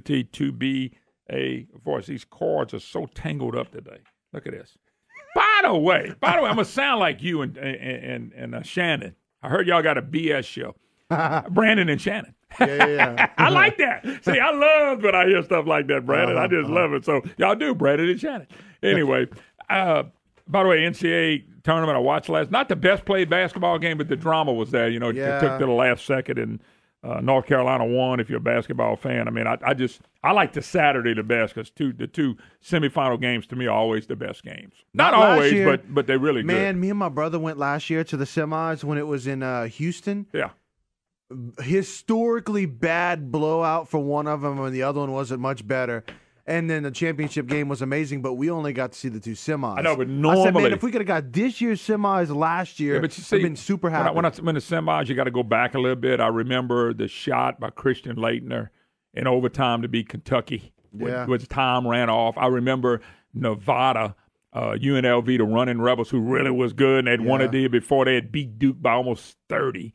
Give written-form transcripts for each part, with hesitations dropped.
liberty to be a voice. These cords are so tangled up today. Look at this. By the way, I'm gonna sound like you and Shannon. I heard y'all got a BS show. Brandon and Shannon. Yeah. I like that. See, I love when I hear stuff like that, Brandon. I just love it. So y'all do, Brandon and Shannon. Anyway, by the way, NCAA tournament I watched not the best played basketball game, but the drama was there. You know, it took to the last second, and North Carolina won. If you're a basketball fan, I mean, I like the Saturday the best because the two semifinal games to me are always the best games. Not always, year, but they're really good. Man, me and my brother went last year to the semis when it was in Houston. Yeah. Historically bad blowout for one of them, and the other one wasn't much better. And then the championship game was amazing, but we only got to see the two semis. I know, but normally, I said, man, if we could have got this year's semis last year, but you see, I've been super happy. When the semis, you got to go back a little bit. I remember the shot by Christian Laettner in overtime to beat Kentucky. When time ran off. I remember Nevada, UNLV, the running Rebels, who really was good, and they'd won a deal before. They had beat Duke by almost 30.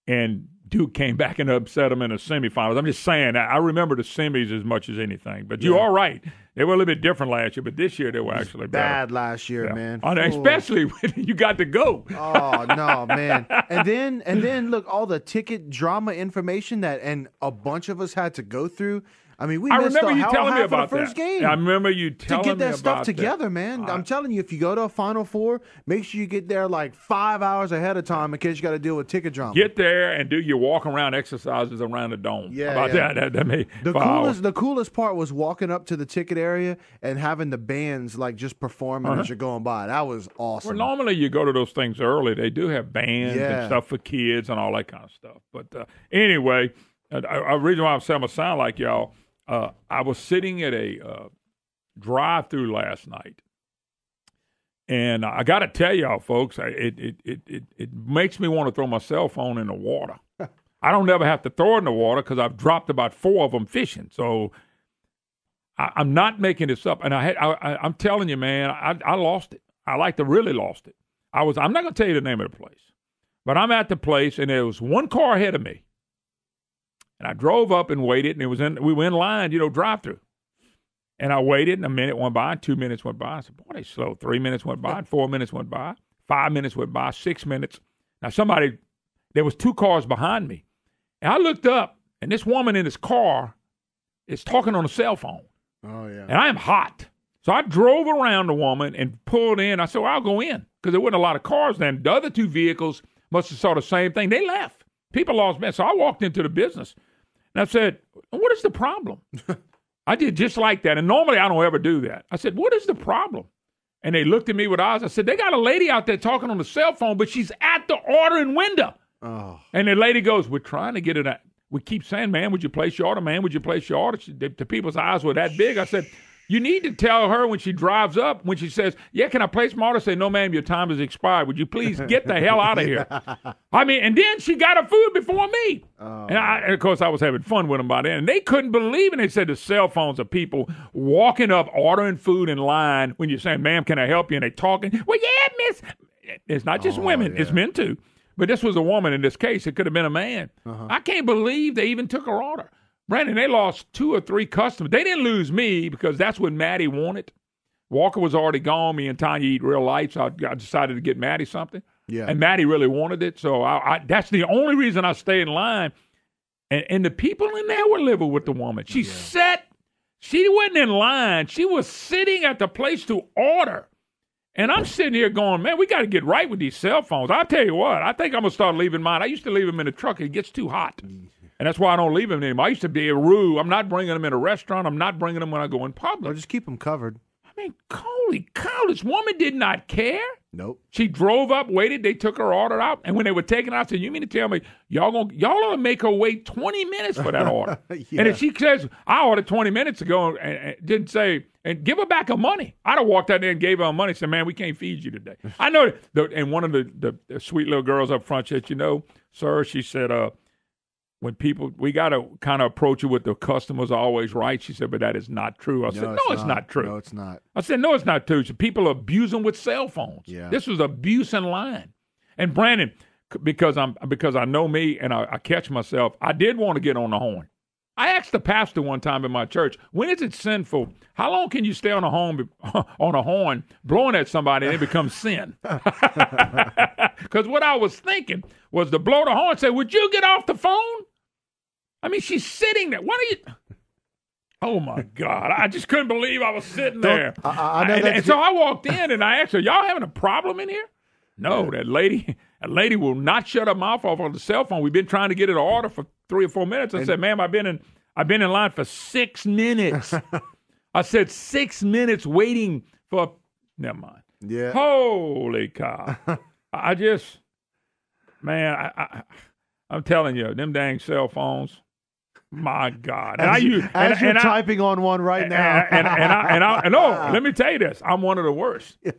And Duke came back and upset them in the semifinals. I'm just saying, I remember the semis as much as anything. But you are right. They were a little bit different last year, but this year they were actually bad better. last year, man. Especially when you got to go. Oh, no, man. And then look, all the ticket drama information and a bunch of us had to go through. I mean, we missed the half of the first game. I remember you telling me about that. To get that stuff together, man. I'm telling you, if you go to a Final Four, make sure you get there like 5 hours ahead of time in case you got to deal with ticket drama. Get there and do your walk-around exercises around the dome. Yeah, the coolest part was walking up to the ticket area and having the bands like just performing as you're going by. That was awesome. Well, normally you go to those things early. They do have bands and stuff for kids and all that kind of stuff. But anyway, a reason why I'm saying I sound like y'all, I was sitting at a drive-through last night, and I got to tell y'all, folks, it makes me want to throw my cell phone in the water. I don't ever have to throw it in the water because I've dropped about 4 of them fishing. So I'm not making this up, and I'm telling you, man, I lost it. I really lost it. I'm not going to tell you the name of the place, but I'm at the place, and there was one car ahead of me. And I drove up and waited, and we were in line, drive-through. And I waited, and a minute went by, and 2 minutes went by. I said, boy, they slow. 3 minutes went by, 4 minutes went by, 5 minutes went by, 6 minutes. Now there was 2 cars behind me. And I looked up, and this woman in this car is talking on a cell phone. Oh, yeah. And I am hot. So I drove around the woman and pulled in. I said, well, I'll go in, because there wasn't a lot of cars then. The other 2 vehicles must have saw the same thing. They left. People lost men. So I walked into the business. And I said, what is the problem? I did just like that. And normally I don't ever do that. I said, what is the problem? And they looked at me with eyes. I said, they got a lady out there talking on the cell phone, but she's at the ordering window. Oh. And the lady goes, we're trying to get it. We keep saying, man, would you place your order? Man, would you place your order? The people's eyes were that big. I said, you need to tell her when she drives up, when she says, yeah, can I place my order? Say, no, ma'am, your time has expired. Would you please get the hell out of here? I mean, and then she got her food before me. Oh. And of course, I was having fun with them by then. And they couldn't believe it. They said the cell phones of people walking up, ordering food in line when you're saying, ma'am, can I help you? And they talking, well, yeah, miss. It's not just women. Yeah. It's men, too. But this was a woman in this case. It could have been a man. I can't believe they even took her order. Brandon, they lost 2 or 3 customers. They didn't lose me because that's what Maddie wanted. Walker was already gone. Me and Tanya eat real light, so I decided to get Maddie something. Yeah. And Maddie really wanted it, so that's the only reason I stayed in line. And the people in there were living with the woman. She wasn't in line. She was sitting at the place to order. And I'm sitting here going, man, we got to get right with these cell phones. I'll tell you what, I think I'm going to start leaving mine. I used to leave them in the truck. It gets too hot. And that's why I don't leave them anymore. I used to be a rule. I'm not bringing them in a restaurant. I'm not bringing them when I go in public. Or just keep them covered. I mean, holy cow, this woman did not care. Nope. She drove up, waited. They took her order out. And when they were taking it out, I said, you mean to tell me y'all gonna make her wait 20 minutes for that order? And if she says, I ordered 20 minutes ago and didn't say, and give her back her money. I'd have walked out there and gave her money and said, man, we can't feed you today. I know. And one of the sweet little girls up front said, sir, she said, when we got to kind of approach it with the customers are always right. She said, but that is not true. I said, no, it's not true. No, it's not. I said, no, it's not true. So people are abusing with cell phones. Yeah. This was abuse in line. And Brandon, because I know me and I catch myself, I did want to get on the horn. I asked the pastor one time in my church, when is it sinful? How long can you stay on a horn blowing at somebody and it becomes sin? Because what I was thinking was to blow the horn and say, would you get off the phone? I mean, she's sitting there. Why do you... Oh, my God. I just couldn't believe I was sitting there. I know and so I walked in and I asked her, y'all having a problem in here? No, that lady will not shut her mouth off on the cell phone. We've been trying to get her to order for 3 or 4 minutes. I said, ma'am, I've been in line for 6 minutes. I said 6 minutes waiting for... Never mind. Yeah. Holy cow. I just... Man, I'm telling you, them dang cell phones... My God! As you're typing on one right now, and let me tell you this: I'm one of the worst. Yeah.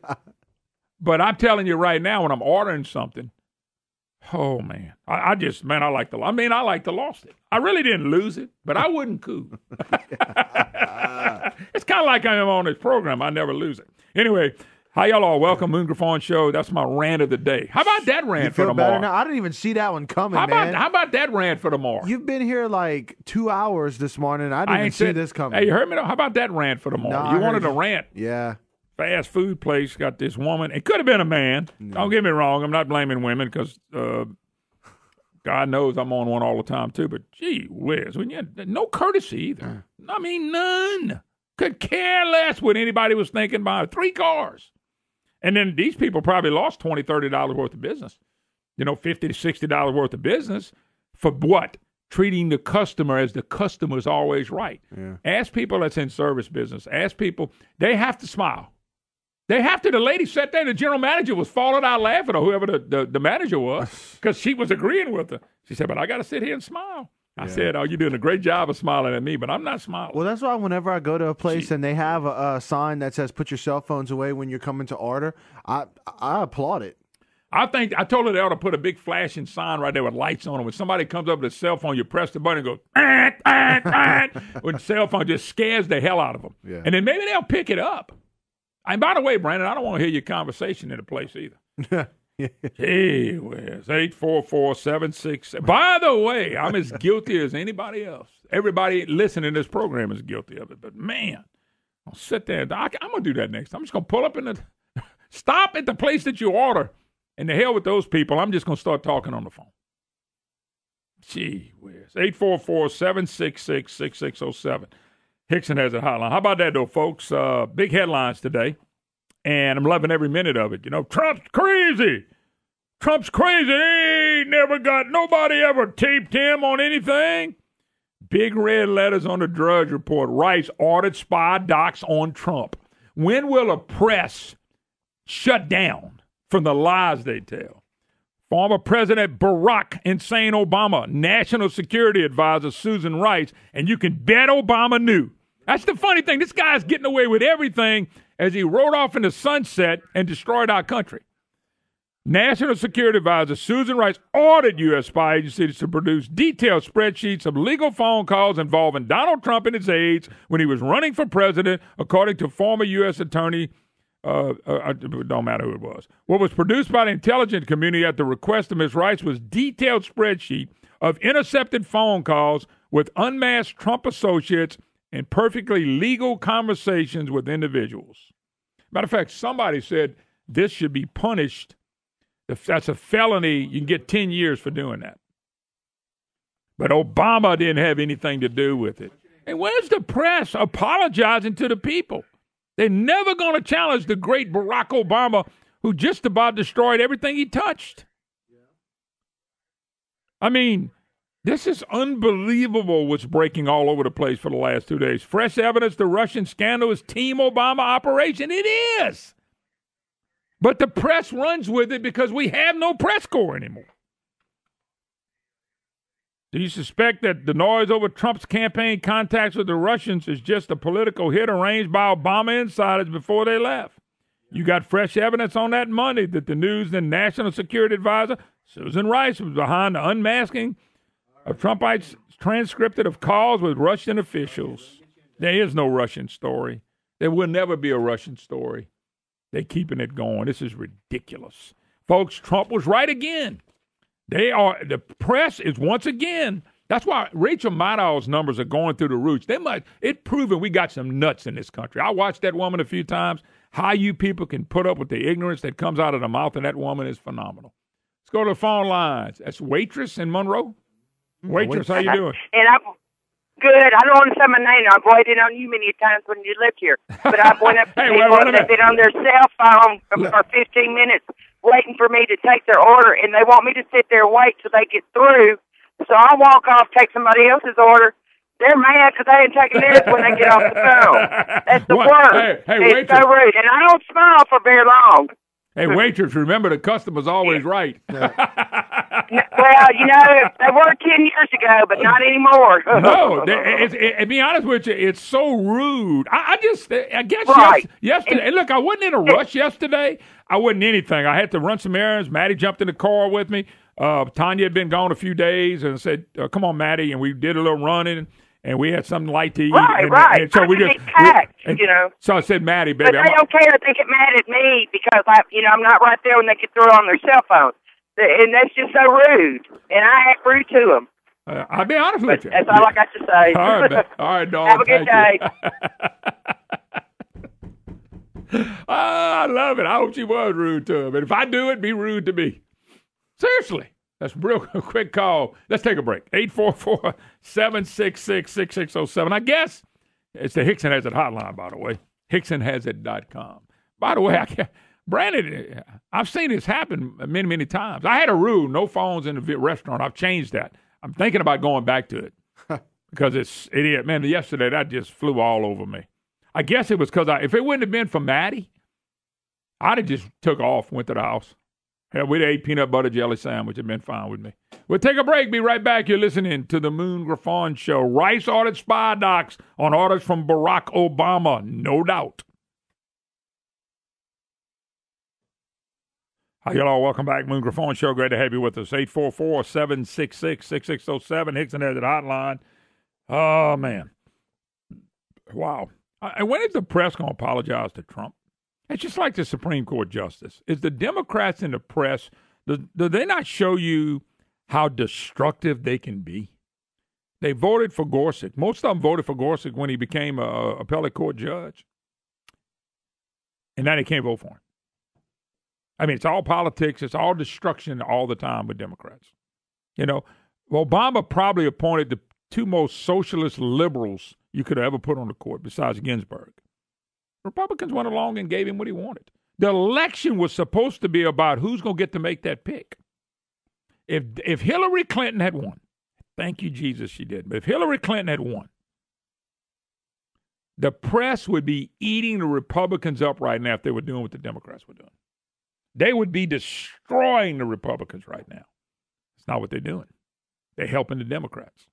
But I'm telling you right now, when I'm ordering something, oh man, I like the lost it. I really didn't lose it, but I wouldn't coup. It's kind of like I am on this program; I never lose it. Anyway. Hi, y'all all. Welcome, Moon Griffon Show. That's my rant of the day. How about that rant for tomorrow? Now? I didn't even see that one coming, man. How about that rant for tomorrow? You've been here like 2 hours this morning. I didn't even see this coming. Hey, you heard me? How about that rant for tomorrow? You wanted a rant. Yeah. Fast food place got this woman. It could have been a man. No. Don't get me wrong. I'm not blaming women because God knows I'm on one all the time too. But gee whiz, no courtesy either. I mean, none. Could care less what anybody was thinking about 3 cars. And then these people probably lost $20, $30 worth of business. $50 to $60 worth of business for what? Treating the customer as the customer is always right. Yeah. Ask people that's in service business. Ask people, they have to smile. They have to. The lady sat there, the general manager was falling out laughing, or whoever the manager was, because she was agreeing with her. She said, but I got to sit here and smile. I said, oh, you're doing a great job of smiling at me, but I'm not smiling. Well, that's why whenever I go to a place and they have a sign that says put your cell phones away when you're coming to order, I applaud it. I told her they ought to put a big flashing sign right there with lights on it. When somebody comes up with a cell phone, you press the button and go, when the cell phone just scares the hell out of them. Yeah. And then maybe they'll pick it up. And by the way, Brandon, I don't want to hear your conversation in the place either. Gee whiz, 844-76. By the way, I'm as guilty as anybody else. Everybody listening to this program is guilty of it. But man, I'll sit there. I'm going to do that next time. I'm just going to pull up stop at the place that you order. And the hell with those people. I'm just going to start talking on the phone. Gee whiz. 844-766-6607. Hickson has a hotline. How about that, though, folks? Big headlines today. And I'm loving every minute of it. Trump's crazy. Trump's crazy. He ain't never got, nobody ever taped him on anything. Big red letters on the Drudge Report. Rice ordered spy docs on Trump. When will a press shut down from the lies they tell? Former President Barack Insane Obama, National Security Advisor Susan Rice, and you can bet Obama knew. That's the funny thing. This guy's getting away with everything as he rode off into sunset and destroyed our country. National Security Advisor Susan Rice ordered U.S. spy agencies to produce detailed spreadsheets of legal phone calls involving Donald Trump and his aides when he was running for president, according to former U.S. Attorney, it don't matter who it was. What was produced by the intelligence community at the request of Ms. Rice was detailed spreadsheet of intercepted phone calls with unmasked Trump associates and perfectly legal conversations with individuals. Matter of fact, somebody said this should be punished. If that's a felony, you can get 10 years for doing that. But Obama didn't have anything to do with it. And where's the press apologizing to the people? They're never going to challenge the great Barack Obama, who just about destroyed everything he touched. I mean, this is unbelievable what's breaking all over the place for the last 2 days. Fresh evidence the Russian scandal is Team Obama operation. It is. But the press runs with it because we have no press corps anymore. Do you suspect that the noise over Trump's campaign contacts with the Russians is just a political hit arranged by Obama insiders before they left? You got fresh evidence on that Monday that the news and National Security Advisor Susan Rice was behind the unmasking of Trumpites transcripted of calls with Russian officials. There is no Russian story. There will never be a Russian story. They're keeping it going. This is ridiculous. Folks, Trump was right again. The press is once again, That's why Rachel Maddow's numbers are going through the roof. It's proven we got some nuts in this country. I watched that woman a few times. How you people can put up with the ignorance that comes out of the mouth of that woman is phenomenal. Let's go to the phone lines. That's Waitress in Monroe. Waitress, how you doing? And I'm good. I don't want to say my name. I've waited on you many times when you lived here. But I went up to people and they've been on their cell phone for 15 minutes waiting for me to take their order, and they want me to sit there and wait till they get through. So I walk off, take somebody else's order. They're mad because they ain't taking theirs when they get off the phone. That's the worst. Hey, it's so rude. And I don't smile for very long. Hey, waitress, remember the customer's always right. Well, they were 10 years ago, but not anymore. No, to be honest with you, it's so rude. I guess yesterday, and look, I wasn't in a rush yesterday. I wasn't anything. I had to run some errands. Maddie jumped in the car with me. Tanya had been gone a few days and said, come on, Maddie, and we did a little running. And we had something light to eat. Right. And so we just packed, So I said, Maddie, baby. But they don't care if they get mad at me because I'm not right there when they get through on their cell phone. And that's just so rude. And I act rude to them. I'll be honest with you. That's all I got to say. All right, dog. Have a good day. I love it. I hope she was rude to him. And if I do it, be rude to me. Seriously. That's a real quick call. Let's take a break. 844-766-6607. I guess it's the Hickson Has It hotline, by the way. HicksonHasIt.com. By the way, Brandon, I've seen this happen many, many times. I had a rule, no phones in the restaurant. I've changed that. I'm thinking about going back to it because man, yesterday that just flew all over me. I guess it was because if it wouldn't have been for Maddie, I'd have just took off, went to the house. Hell, we'd ate peanut butter jelly sandwich. It'd been fine with me. We'll take a break. Be right back. You're listening to the Moon Griffon Show. Rice ordered spy docs on orders from Barack Obama, no doubt. Hi, y'all. Welcome back. Moon Griffon Show. Great to have you with us. 844-766-6607. Hickson Has It hotline. Oh, man. Wow. When is the press going to apologize to Trump? It's just like the Supreme Court justice. Is the Democrats in the press, do they not show you how destructive they can be? They voted for Gorsuch. Most of them voted for Gorsuch when he became a appellate court judge. And now they can't vote for him. I mean, it's all politics. It's all destruction all the time with Democrats. Obama probably appointed the two most socialist liberals you could have ever put on the court besides Ginsburg. Republicans went along and gave him what he wanted. The election was supposed to be about who's going to get to make that pick. If Hillary Clinton had won, thank you, Jesus, she did. But if Hillary Clinton had won, the press would be eating the Republicans up right now if they were doing what the Democrats were doing. They would be destroying the Republicans right now. It's not what they're doing. They're helping the Democrats.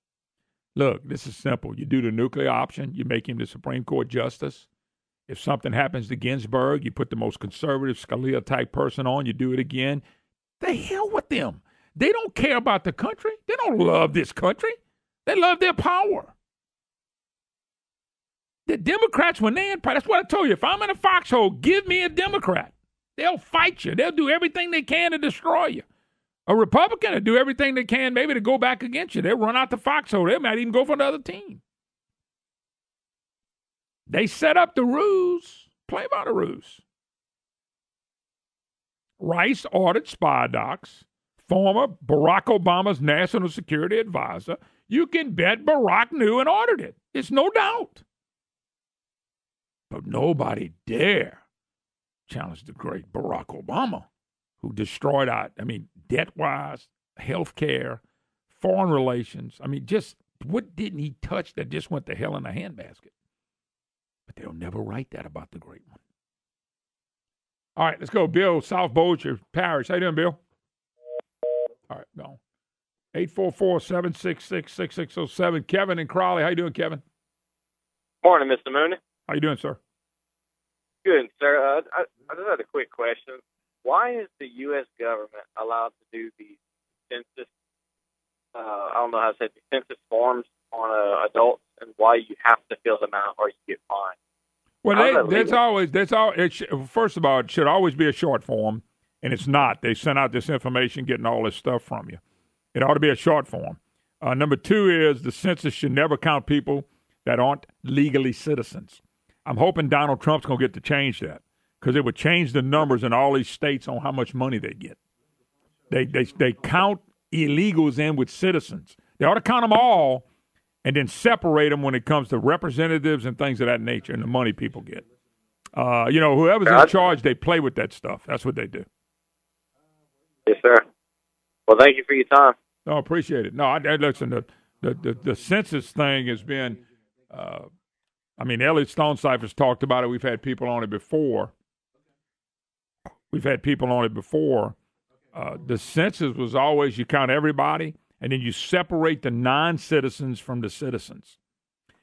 Look, this is simple. You do the nuclear option. You make him the Supreme Court justice. If something happens to Ginsburg, you put the most conservative Scalia-type person on, you do it again. The hell with them. They don't care about the country. They don't love this country. They love their power. The Democrats, when they're in power, that's what I told you. If I'm in a foxhole, give me a Democrat. They'll fight you. They'll do everything they can to destroy you. A Republican will do everything they can maybe to go back against you. They'll run out the foxhole. They might even go for another team. They set up the ruse. Play by the ruse. Rice ordered spy docs. Former Barack Obama's national security advisor. You can bet Barack knew and ordered it. It's no doubt. But nobody dare challenge the great Barack Obama, who destroyed debt-wise, health care, foreign relations. Just what didn't he touch that just went to hell in a handbasket? But they'll never write that about the great one. All right, let's go. Bill, South Bossier Parish. How you doing, Bill? All right, go on. 844-766-6607. Kevin in Crowley. How you doing, Kevin? Morning, Mr. Mooney. How you doing, sir? Good, sir. I just had a quick question. Why is the U.S. government allowed to do the census, I don't know how to say it, the census forms on adults, and why you have to fill them out or you get fined? Well, first of all, it should always be a short form, and it's not. They sent out this information getting all this stuff from you. It ought to be a short form. Number 2 is the census should never count people that aren't legally citizens. I'm hoping Donald Trump's going to get to change that because it would change the numbers in all these states on how much money they get. They count illegals in with citizens. They ought to count them all and then separate them when it comes to representatives and things of that nature and the money people get. Whoever's in charge, they play with that stuff. That's what they do. Yes, sir. Well, thank you for your time. No, appreciate it. No, listen, the census thing has been, Elliot Stonecipher's talked about it. We've had people on it before. The census was always you count everybody, and then you separate the non-citizens from the citizens.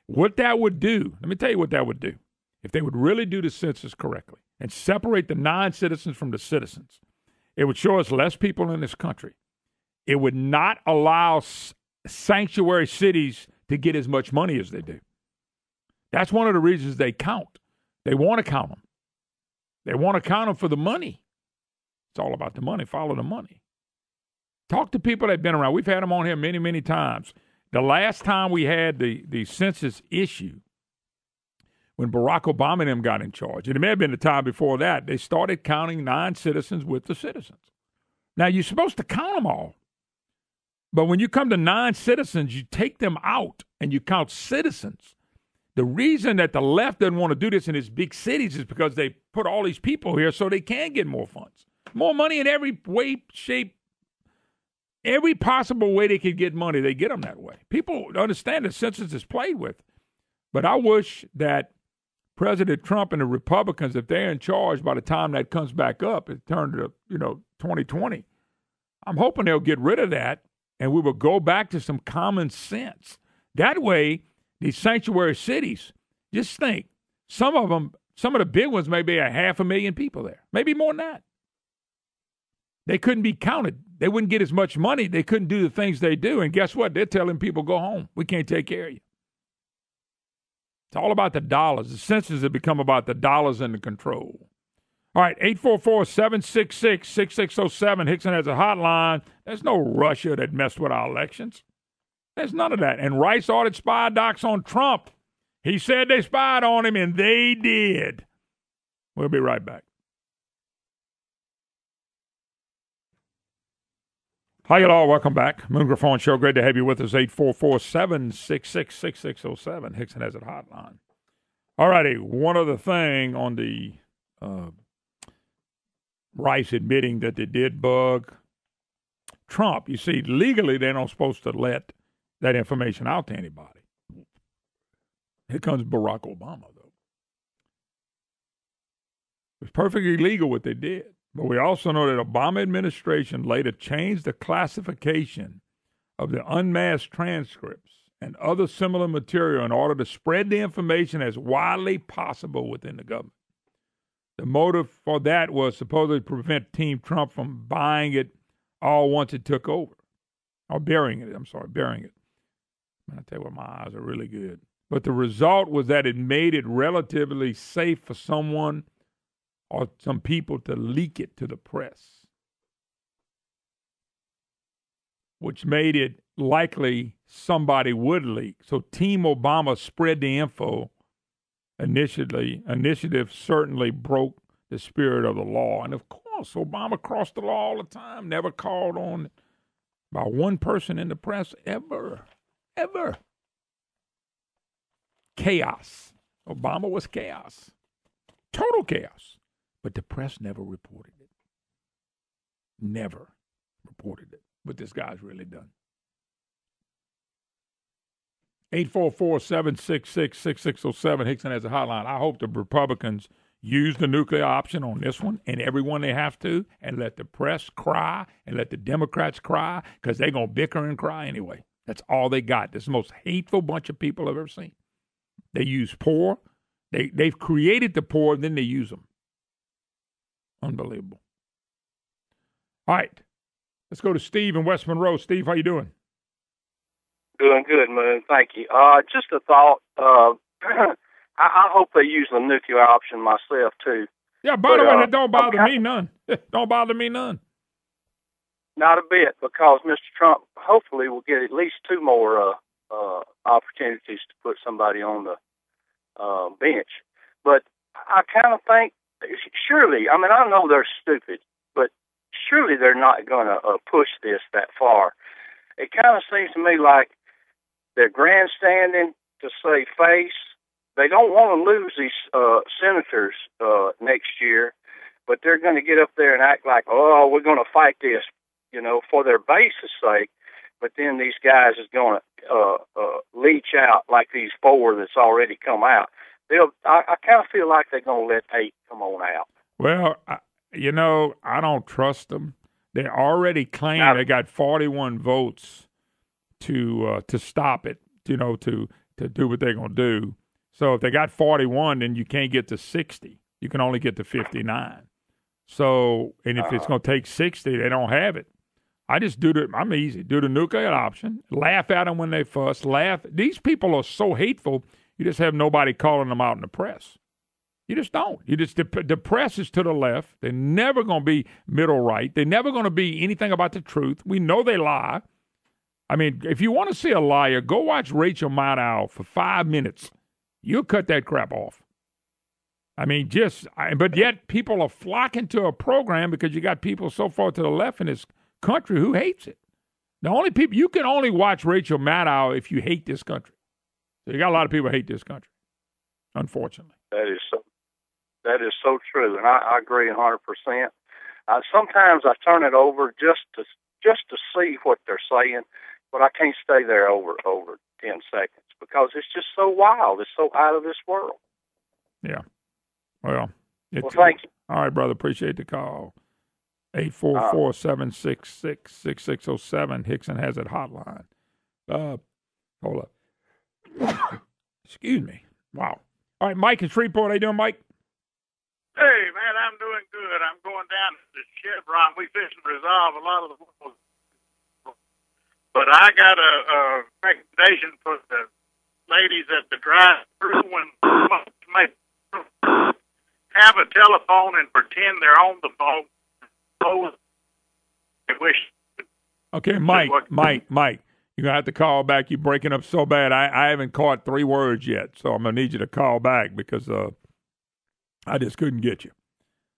What that would do, let me tell you what that would do. If they would really do the census correctly and separate the non-citizens from the citizens, it would show us less people in this country. It would not allow sanctuary cities to get as much money as they do. That's one of the reasons they count. They want to count them. They want to count them for the money. It's all about the money. Follow the money. Talk to people that have been around. We've had them on here many, many times. The last time we had the census issue, when Barack Obama and them got in charge, and it may have been the time before that, they started counting non-citizens with the citizens. Now, you're supposed to count them all. But when you come to non-citizens, you take them out and you count citizens. The reason that the left doesn't want to do this in its big cities is because they put all these people here so they can get more funds. More money in every way, shape, every possible way they could get money, they get them that way. People understand the census is played with. But I wish that President Trump and the Republicans, if they're in charge by the time that comes back up, it turned to, 2020, I'm hoping they'll get rid of that and we will go back to some common sense. That way, these sanctuary cities, just think, some of the big ones may be 500,000 people there, maybe more than that. They couldn't be counted. They wouldn't get as much money. They couldn't do the things they do. And guess what? They're telling people, go home. We can't take care of you. It's all about the dollars. The census has become about the dollars and the control. All right, 844-766-6607. Hickson has a hotline. There's no Russia that messed with our elections. There's none of that. And Rice ordered spy docs on Trump. He said they spied on him, and they did. We'll be right back. Hi, y'all. Welcome back. Moon Griffon Show. Great to have you with us. 844-766-6607. Hickson has a hotline. All righty. One other thing on the Rice admitting that they did bug Trump. You see, legally, they're not supposed to let that information out to anybody. Here comes Barack Obama, though. It was perfectly legal what they did. But we also know that Obama administration later changed the classification of the unmasked transcripts and other similar material in order to spread the information as widely possible within the government. The motive for that was supposedly to prevent Team Trump from buying it all once it took over. Or burying it. I tell you what, my eyes are really good. But the result was that it made it relatively safe for someone or some people to leak it to the press, which made it likely somebody would leak. So Team Obama spread the info initially. Initiative certainly broke the spirit of the law. And of course, Obama crossed the law all the time, never called on by one person in the press ever. Chaos. Obama was chaos. Total chaos. But the press never reported it. Never reported it. What this guy's really done. 844-766-6607. Hickson has a hotline. I hope the Republicans use the nuclear option on this one and everyone they have to, and let the press cry and let the Democrats cry, because they're going to bicker and cry anyway. That's all they got. This is the most hateful bunch of people I've ever seen. They use poor. They've created the poor, and then they use them. Unbelievable. All right. Let's go to Steve in West Monroe. Steve, how you doing? Doing good, Moon. Thank you. Just a thought. I hope they use the nuclear option myself, too. Yeah, by the way, that don't bother me none. Don't bother me none. Not a bit, because Mr. Trump hopefully will get at least 2 more opportunities to put somebody on the bench. But I kind of think, surely, I mean, I know they're stupid, but surely they're not going to push this that far. It kind of seems to me like they're grandstanding to save face. They don't want to lose these senators next year, but they're going to get up there and act like, oh, we're going to fight this, for their base's sake. But then these guys is going to leach out like these 4 that's already come out. I kind of feel like they're going to let 8 come on out. Well, I don't trust them. They already claim they got 41 votes to stop it, to do what they're going to do. So if they got 41, then you can't get to 60. You can only get to 59. So, and if it's going to take 60, they don't have it. I just I'm easy. Do the nuclear option. Laugh at them when they fuss. Laugh. These people are so hateful, you just have nobody calling them out in the press. You just don't. The press is to the left. They're never going to be middle right. They're never going to be anything about the truth. We know they lie. I mean, if you want to see a liar, go watch Rachel Maddow for 5 minutes. You'll cut that crap off. I mean, but yet people are flocking to a program because you got people so far to the left in this country who hates it. The only people, you can only watch Rachel Maddow if you hate this country. So you got a lot of people who hate this country, unfortunately. That is so true, and I agree 100%. Sometimes I turn it over just to see what they're saying, but I can't stay there over 10 seconds because it's just so wild. It's so out of this world. Yeah. Well, thank you. All right, brother. Appreciate the call. 844-766-6607. Hickson has it hotline. Hold up. Excuse me. Wow. All right, Mike in Shreveport. How you doing, Mike? Hey, man, I'm doing good. I'm going down to Chevron. We fixing to resolve a lot of the problems. But I got a recommendation for the ladies at the drive-thru when have a telephone and pretend they're on the phone. Okay, Mike, you're going to have to call back. You're breaking up so bad. I haven't caught 3 words yet, so I'm going to need you to call back because I just couldn't get you.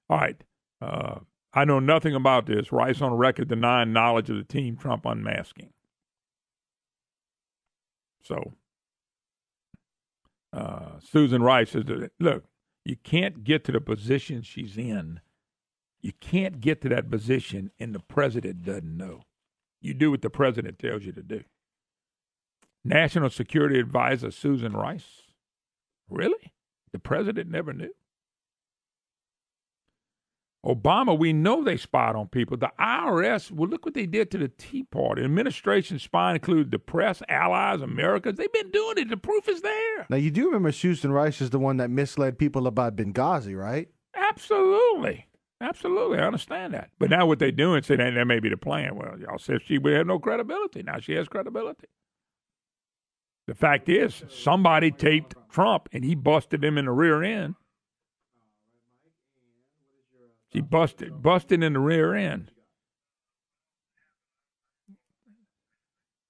All right. I know nothing about this. Rice on record denying knowledge of the Team Trump unmasking. So, Susan Rice says, look, you can't get to the position she's in. You can't get to that position and the president doesn't know. You do what the president tells you to do. National Security Advisor Susan Rice? Really? The president never knew? Obama, we know they spied on people. The IRS, well, look what they did to the Tea Party. Administration spying included the press, allies, Americans. They've been doing it. The proof is there. Now, you do remember Susan Rice is the one that misled people about Benghazi, right? Absolutely. Absolutely. I understand that. But now what they're doing, say that may be the plan. Well, y'all said she would have no credibility. Now she has credibility. The fact is, somebody taped Trump, and he busted him in the rear end. She busted in the rear end.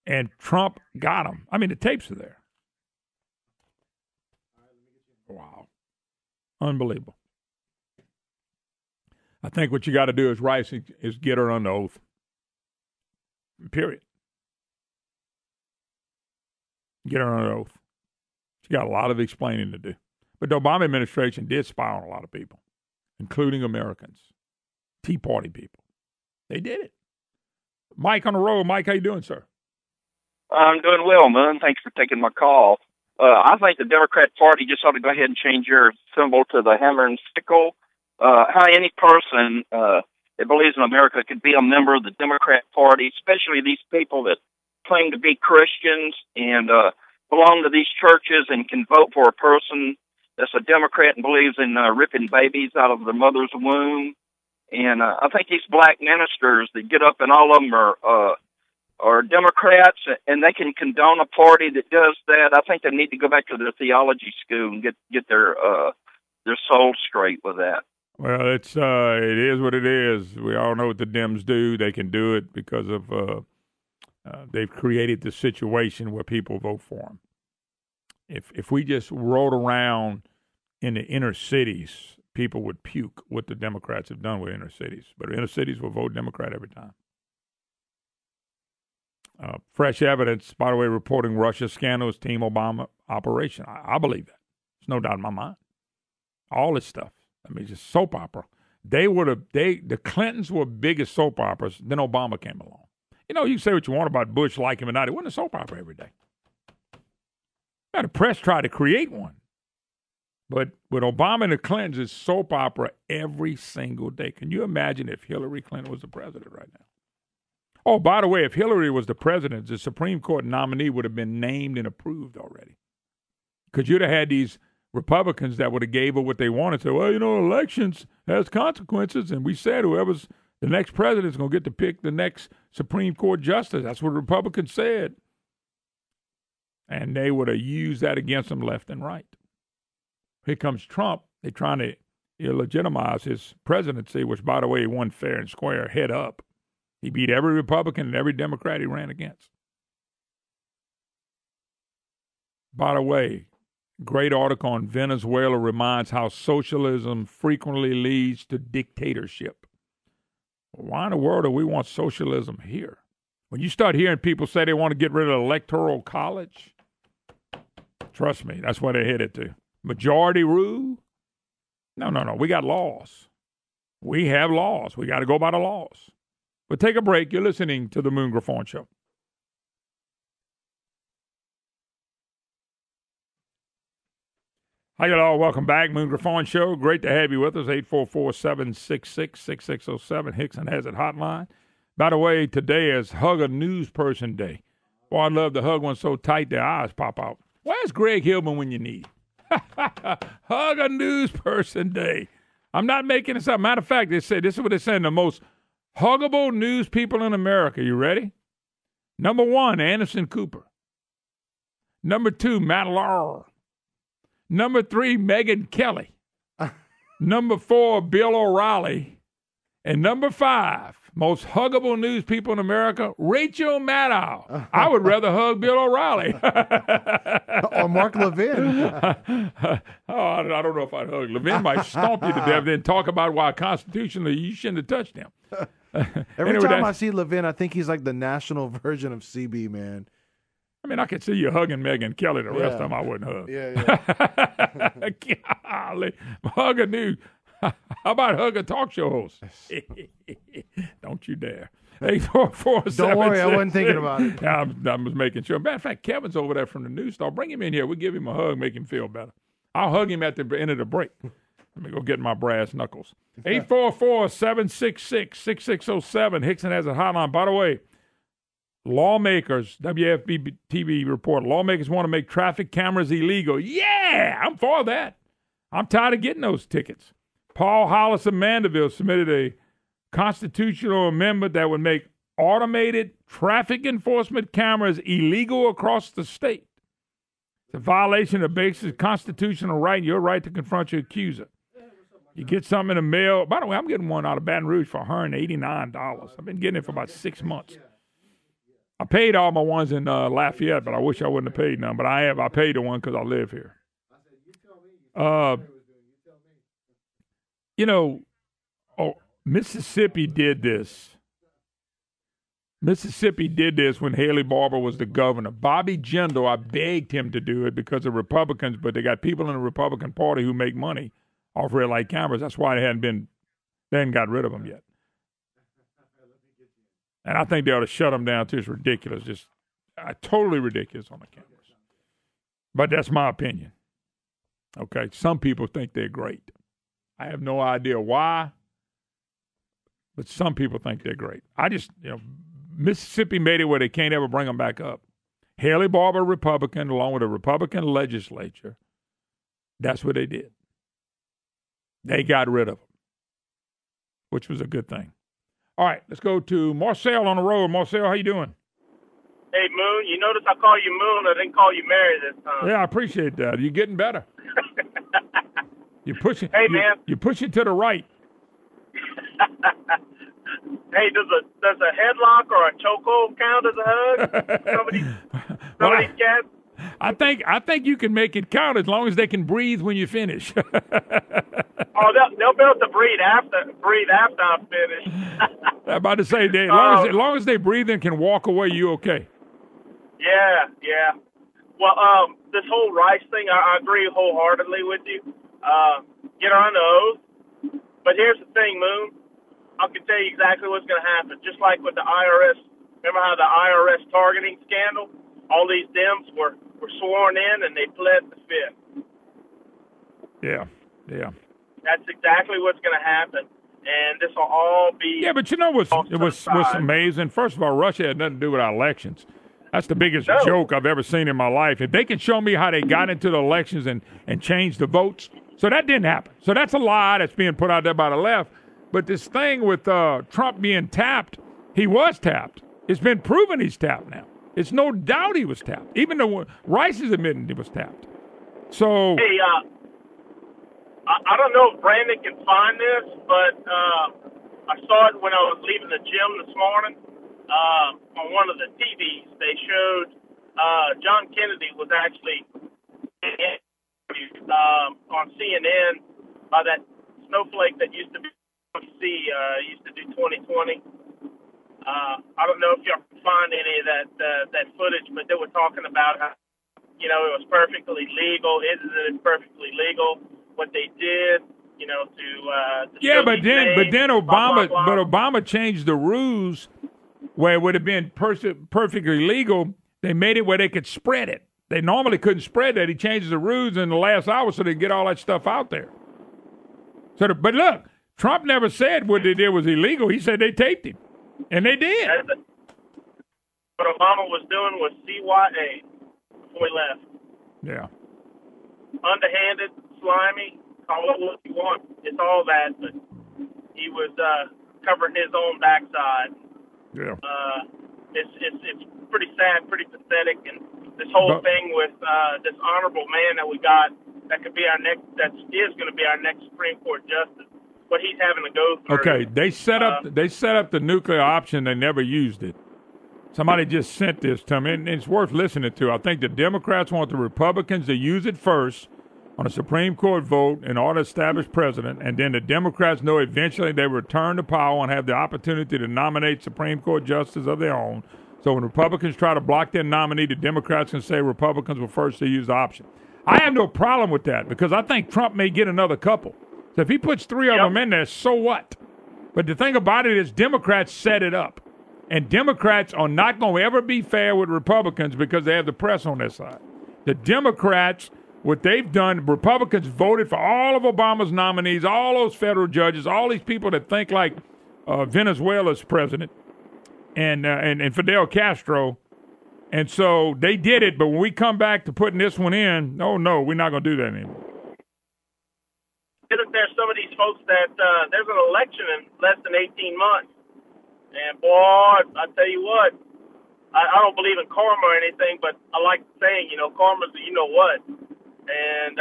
And Trump got him. I mean, the tapes are there. Wow. Unbelievable. I think what you got to do is Rice is get her under oath. Period. Get her under oath. She got a lot of explaining to do. But the Obama administration did spy on a lot of people, including Americans, Tea Party people. They did it. Mike on the road. Mike, how you doing, sir? I'm doing well, man. Thanks for taking my call. I think the Democrat Party just ought to go ahead and change your symbol to the hammer and sickle. How any person that believes in America could be a member of the Democrat Party, especially these people that claim to be Christians and belong to these churches and can vote for a person that's a Democrat and believes in ripping babies out of their mother's womb. And I think these black ministers that get up, and all of them are Democrats, and they can condone a party that does that. I think they need to go back to their theology school and get their soul straight with that. Well, it is what it is. We all know what the Dems do. They can do it because of they've created the situation where people vote for them. If we just rode around in the inner cities, people would puke what the Democrats have done with inner cities. But inner cities will vote Democrat every time. Fresh evidence, by the way, reporting Russia scandals, Team Obama operation. I believe that. There's no doubt in my mind. All this stuff. I mean, just soap opera. The Clintons were biggest soap operas. Then Obama came along. You know, you can say what you want about Bush, like him or not. It wasn't a soap opera every day. Now, the press tried to create one. But with Obama and the Clintons, it's soap opera every single day. Can you imagine if Hillary Clinton was the president right now? Oh, by the way, if Hillary was the president, the Supreme Court nominee would have been named and approved already. Because you'd have had these Republicans that would have gave her what they wanted. So, well, you know, elections has consequences, and we said whoever's the next president is going to get to pick the next Supreme Court justice. That's what Republicans said. And they would have used that against them left and right. Here comes Trump. They're trying to illegitimize his presidency, which, by the way, he won fair and square, head up. He beat every Republican and every Democrat he ran against. By the way, great article on Venezuela reminds how socialism frequently leads to dictatorship. Why in the world do we want socialism here? When you start hearing people say they want to get rid of the electoral college, trust me, that's what they're headed to. Majority rule? No. We got laws. We have laws. We got to go by the laws. But take a break. You're listening to the Moon Griffon Show. Hi, y'all. Welcome back. Moon Griffon Show. Great to have you with us. 844-766-6607. Hickson has it hotline. By the way, today is Hug a News Person Day. Boy, I'd love to hug one so tight their eyes pop out. Where's Greg Hillman when you need? Hug a News Person Day. I'm not making this up. Matter of fact, they said this is what they're saying, the most huggable news people in America. You ready? Number 1, Anderson Cooper. Number 2, Matt Lauer. Number 3, Megyn Kelly. Number 4, Bill O'Reilly. And number 5, most huggable news people in America, Rachel Maddow. I would rather hug Bill O'Reilly. Or Mark Levin. I don't know if I'd hug. Levin might stomp you to death, then talk about why constitutionally you shouldn't have touched him. Every time I see Levin, I think he's like the national version of CB, man. I mean, I could see you hugging Megyn Kelly. The rest of them I wouldn't hug. Yeah. Golly. Hug a news. How about hug a talk show host? Don't you dare. 844-766. Don't worry, I wasn't thinking about it. I was making sure. Matter of fact, Kevin's over there from the news store. Bring him in here. We'll give him a hug, make him feel better. I'll hug him at the end of the break. Let me go get my brass knuckles. 844-766-6607. Hickson has a hotline. By the way, lawmakers, WFB TV report, lawmakers want to make traffic cameras illegal. Yeah, I'm for that. I'm tired of getting those tickets. Paul Hollis of Mandeville submitted a constitutional amendment that would make automated traffic enforcement cameras illegal across the state. It's a violation of basic constitutional right, your right to confront your accuser. You get something in the mail. By the way, I'm getting one out of Baton Rouge for $189. I've been getting it for about 6 months. I paid all my ones in Lafayette, but I wish I wouldn't have paid none. But I paid the one because I live here. Mississippi did this. Mississippi did this when Haley Barbour was the governor. Bobby Jindal, I begged him to do it because of Republicans, but they got people in the Republican Party who make money off red light cameras. That's why they hadn't got rid of them yet. And I think they ought to shut them down too. It's ridiculous, just totally ridiculous on the cameras. But that's my opinion. Okay, some people think they're great. I have no idea why, but some people think they're great. Mississippi made it where they can't ever bring them back up. Haley Barbour, Republican, along with a Republican legislature, that's what they did. They got rid of them, which was a good thing. All right, let's go to Marcel on the road. Marcel, how you doing? Hey, Moon, you notice I call you Moon. I didn't call you Mary this time. Yeah, I appreciate that. You're getting better. You push it. Hey, man. You push it to the right. Hey, does a headlock or a chokehold count as a hug? Somebody's cats? I think you can make it count as long as they can breathe when you finish. Oh, they'll be able to breathe after I'm finished. I'm about to say, as long as they breathe and can walk away, you okay? Yeah. Well, this whole rice thing, I agree wholeheartedly with you. Get on the oath. But here's the thing, Moon. I can tell you exactly what's going to happen. Just like with the IRS, remember how the IRS targeting scandal? All these Dems were sworn in and they pled the fifth. Yeah. That's exactly what's going to happen. And this will all be... Yeah, but you know what's amazing? First of all, Russia had nothing to do with our elections. That's the biggest joke I've ever seen in my life. If they can show me how they got into the elections and changed the votes, so that didn't happen. So that's a lie that's being put out there by the left. But this thing with Trump being tapped, he was tapped. It's been proven he's tapped now. It's no doubt he was tapped. Even though Rice is admitting he was tapped. So... Hey, I don't know if Brandon can find this, but I saw it when I was leaving the gym this morning. On one of the TVs, they showed John Kennedy was actually interviewed on CNN by that snowflake that used to be used to do 2020. I don't know if y'all can find any of that footage, but they were talking about how it was perfectly legal. Isn't it perfectly legal what they did? To but then Obama changed the rules. Where it would have been perfectly legal, they made it where they could spread it. They normally couldn't spread that. He changed the rules in the last hour so they could get all that stuff out there. But look, Trump never said what they did was illegal. He said they taped him, and they did. What Obama was doing was CYA before he left. Yeah. Underhanded, slimy, call it what you want. It's all that, but he was covering his own backside. Yeah. It's pretty sad, pretty pathetic, and this whole thing with this honorable man that we got that is going to be our next Supreme Court justice. What he's having to go through. Okay, they set up the nuclear option. They never used it. Somebody just sent this to me, and it's worth listening to. I think the Democrats want the Republicans to use it first on a Supreme Court vote in order to establish president, and then the Democrats know eventually they return to power and have the opportunity to nominate Supreme Court justices of their own. So when Republicans try to block their nominee, the Democrats can say Republicans were first to use the option. I have no problem with that because I think Trump may get another couple. So if he puts three of them in there, so what? But the thing about it is Democrats set it up. And Democrats are not going to ever be fair with Republicans because they have the press on their side. The Democrats... What they've done, Republicans voted for all of Obama's nominees, all those federal judges, all these people that think like Venezuela's president and Fidel Castro. And so they did it, but when we come back to putting this one in, no, we're not going to do that anymore. Isn't there some of these folks that there's an election in less than 18 months? And, boy, I tell you what, I don't believe in karma or anything, but I like saying, karma's the you-know-what. And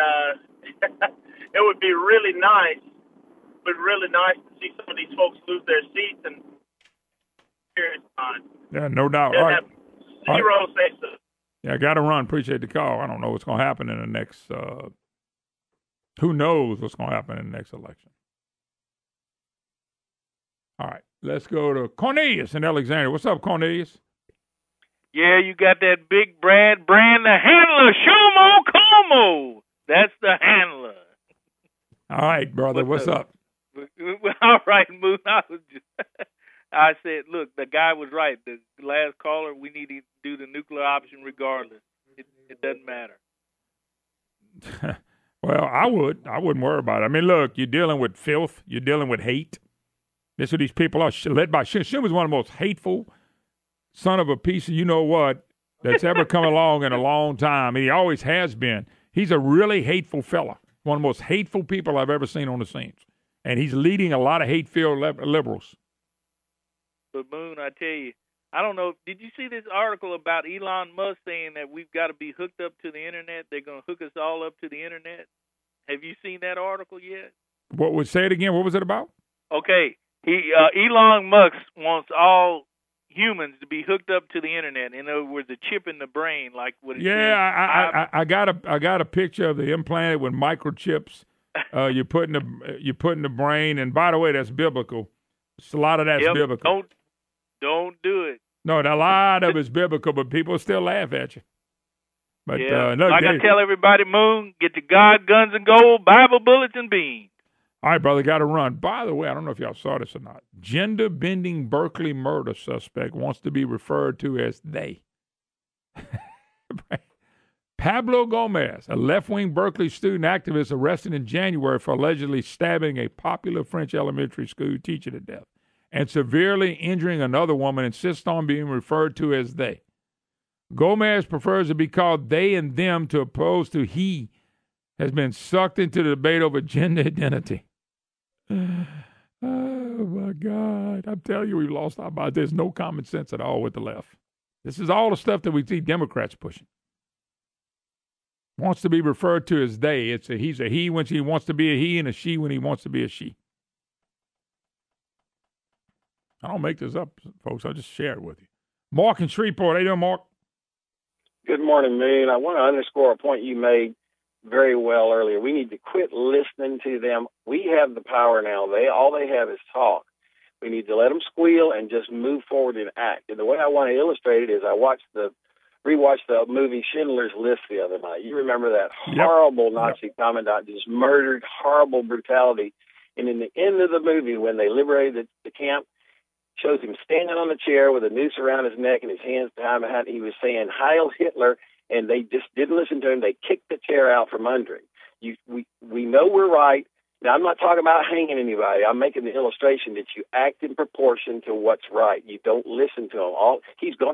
it would be really nice. To see some of these folks lose their seats and period of time. Yeah, no doubt. All right. Zero say so. Yeah, I got to run. Appreciate the call. I don't know what's going to happen in the next. Who knows what's going to happen in the next election? All right, let's go to Cornelius in Alexandria. What's up, Cornelius? Yeah, you got that big brand, the handler, Shomo Como. That's the handler. All right, brother. What's up? All right, Moon. I said, look, the guy was right. The last caller, we need to do the nuclear option regardless. It doesn't matter. Well, I wouldn't worry about it. I mean, look, you're dealing with filth. You're dealing with hate. This is what these people are led by. Schumer is one of the most hateful son of a piece of you-know-what that's ever come along in a long time. And he always has been. He's a really hateful fella. One of the most hateful people I've ever seen on the scenes. And he's leading a lot of hate-filled liberals. But, Moon, I tell you, I don't know. Did you see this article about Elon Musk saying that we've got to be hooked up to the Internet? They're going to hook us all up to the Internet. Have you seen that article yet? What would say it again? What was it about? Okay, Elon Musk wants all humans to be hooked up to the internet. In other words, a chip in the brain, like what it says. I got a picture of the implanted with microchips. You put in the brain, and by the way, that's biblical. A lot of that's biblical. Don't do it. No, a lot of it's biblical, but people still laugh at you. But look, like I tell everybody, Moon, get the God, guns, and gold, Bible, bullets, and beans. All right, brother, got to run. By the way, I don't know if y'all saw this or not. Gender-bending Berkeley murder suspect wants to be referred to as they. Pablo Gomez, a left-wing Berkeley student activist arrested in January for allegedly stabbing a popular French elementary school teacher to death and severely injuring another woman, insists on being referred to as they. Gomez prefers to be called they and them to opposed to he, has been sucked into the debate over gender identity. Oh, my God. I'm telling you, we've lost our minds. There's no common sense at all with the left. This is all the stuff that we see Democrats pushing. Wants to be referred to as they. He's a he when he wants to be a he, and a she when he wants to be a she. I don't make this up, folks. I'll just share it with you. Mark in Shreveport. How you doing, Mark? Good morning, Moon. I want to underscore a point you made very well earlier. We need to quit listening to them. We have the power now. All they have is talk. We need to let them squeal and just move forward and act. And the way I want to illustrate it is I rewatched the movie Schindler's List the other night. You remember that horrible Nazi commandant just murdered, horrible brutality. And in the end of the movie, when they liberated the camp, shows him standing on the chair with a noose around his neck and his hands behind him. He was saying, Heil Hitler, and they just didn't listen to him. They kicked the chair out from under him. We know we're right. Now, I'm not talking about hanging anybody. I'm making the illustration that you act in proportion to what's right. You don't listen to him.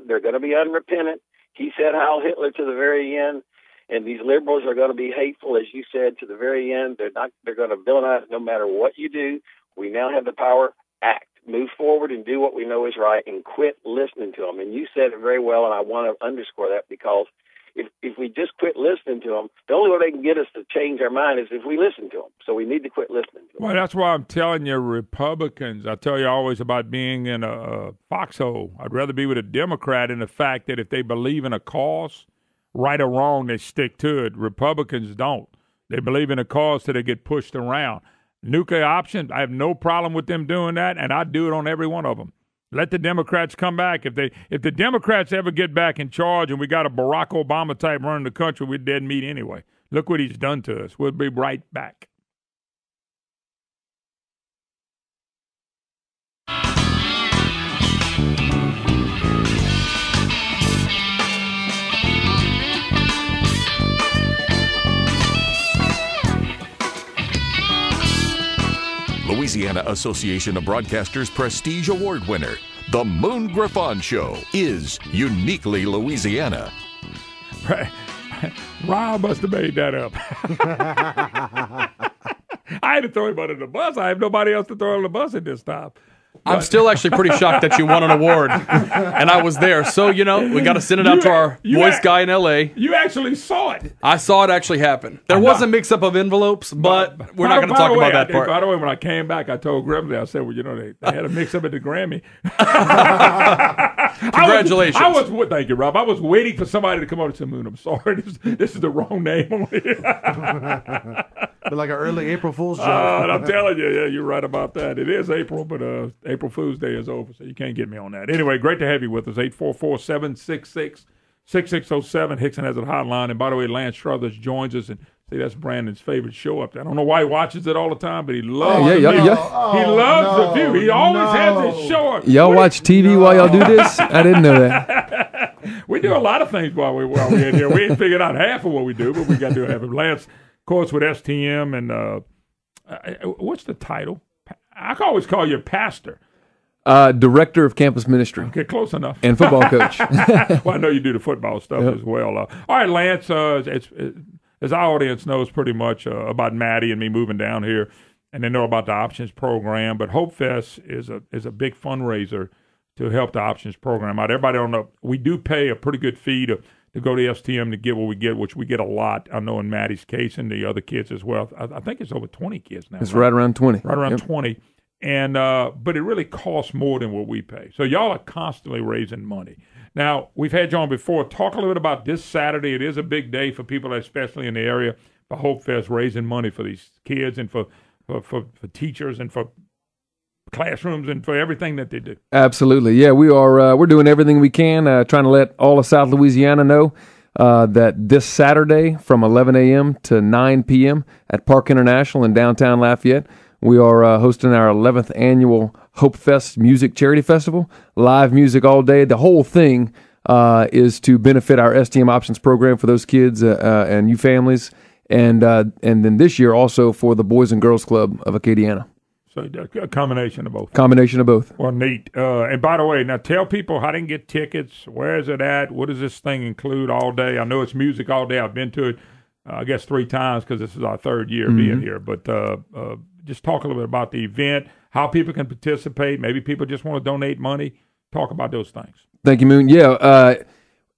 They're going to be unrepentant. He said Heil Hitler to the very end, and these liberals are going to be hateful, as you said, to the very end. They're going to villainize no matter what you do. We now have the power. Act. Move forward and do what we know is right and quit listening to them. And you said it very well, and I want to underscore that because if we just quit listening to them, the only way they can get us to change our mind is if we listen to them. So we need to quit listening to them. Well, that's why I'm telling you, Republicans, I tell you always about being in a foxhole. I'd rather be with a Democrat in the fact that if they believe in a cause, right or wrong, they stick to it. Republicans don't. They believe in a cause till they get pushed around. Nuclear option, I have no problem with them doing that, and I'd do it on every one of them. Let the Democrats come back. If the Democrats ever get back in charge and we got a Barack Obama type running the country, we're dead meat anyway. Look what he's done to us. We'll be right back. Louisiana Association of Broadcasters Prestige Award winner, The Moon Griffon Show is uniquely Louisiana. Rob must have made that up. I had to throw him under the bus. I have nobody else to throw on the bus at this time. I'm still actually pretty shocked that you won an award, and I was there. So, we got to send it out to our voice guy in L.A. You actually saw it. I saw it actually happen. There was a mix-up of envelops, but we're not going to talk about that part. By the way, when I came back, I told Grimsley, I said, well, they had a mix-up at the Grammy. Congratulations. Thank you, Rob. I was waiting for somebody to come over and say, Moon, I'm sorry. This is the wrong name. But like an early April Fool's joke. I'm telling you, yeah, you're right about that. It is April, but April Fool's Day is over, so you can't get me on that. Anyway, great to have you with us. 844-766-6607. Hickson has a hotline. And by the way, Lance Struthers joins us. And see, that's Brandon's favorite show up there. I don't know why he watches it all the time, but he loves it. He loves the view. He always has his show up. Y'all watch TV while y'all do this? I didn't know that. We do a lot of things while we're in here. We ain't figured out half of what we do, but we got to have it. Lance, of course, with STM and what's the title? I can always call you pastor. Director of campus ministry. Okay, close enough. And football coach. Well, I know you do the football stuff as well. All right, Lance, as our audience knows pretty much about Maddie and me moving down here, and they know about the Options program, but Hope Fest is a big fundraiser to help the Options program out. Everybody don't know, we do pay a pretty good fee to to go to STM to get what we get, which we get a lot. I know in Maddie's case and the other kids as well. I think it's over 20 kids now. It's right around 20. Right around 20. And but it really costs more than what we pay. So y'all are constantly raising money. Now, we've had you on before. Talk a little bit about this Saturday. It is a big day for people, especially in the area, for Hope Fest, raising money for these kids and for teachers and for classrooms and for everything that they do. Absolutely. Yeah, we're doing everything we can, trying to let all of South Louisiana know that this Saturday from 11 a.m. to 9 p.m. at Park International in downtown Lafayette, we are hosting our 11th annual Hope Fest Music Charity Festival. Live music all day. The whole thing is to benefit our STM Options program for those kids and you families, and then this year also for the Boys and Girls Club of Acadiana. So a combination of both. Combination of both. Well, neat. And by the way, now tell people how they can get tickets. Where is it at? What does this thing include all day? I know it's music all day. I've been to it, I guess, 3 times because this is our 3rd year being here. But just talk a little bit about the event, how people can participate. Maybe people just want to donate money. Talk about those things. Thank you, Moon. Yeah,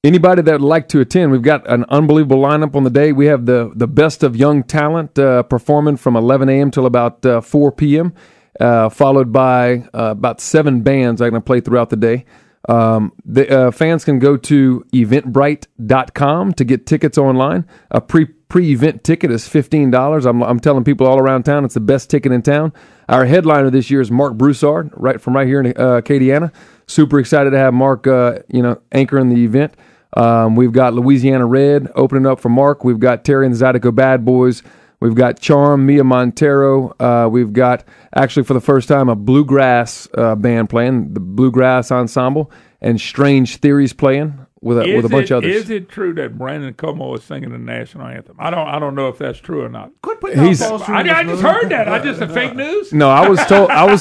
anybody that would like to attend, we've got an unbelievable lineup on the day. We have the best of young talent performing from 11 a.m. till about 4 p.m., followed by about 7 bands that are going to play throughout the day. The fans can go to eventbrite.com to get tickets online. A pre-event ticket is $15. I'm telling people all around town it's the best ticket in town. Our headliner this year is Mark Broussard, right here in Acadiana. Super excited to have Mark, anchoring the event. We've got Louisiana Red opening up for Mark. We've got Terry and the Zydeco Bad Boys. We've got Charm, Mia Montero. We've got, actually for the first time, a bluegrass band playing, the Bluegrass Ensemble, and Strange Theories playing with a bunch of others. Is it true that Brandon Como is singing the national anthem? I don't know if that's true or not. Quit putting out false rumors. I just heard that. I just fake news. No, I was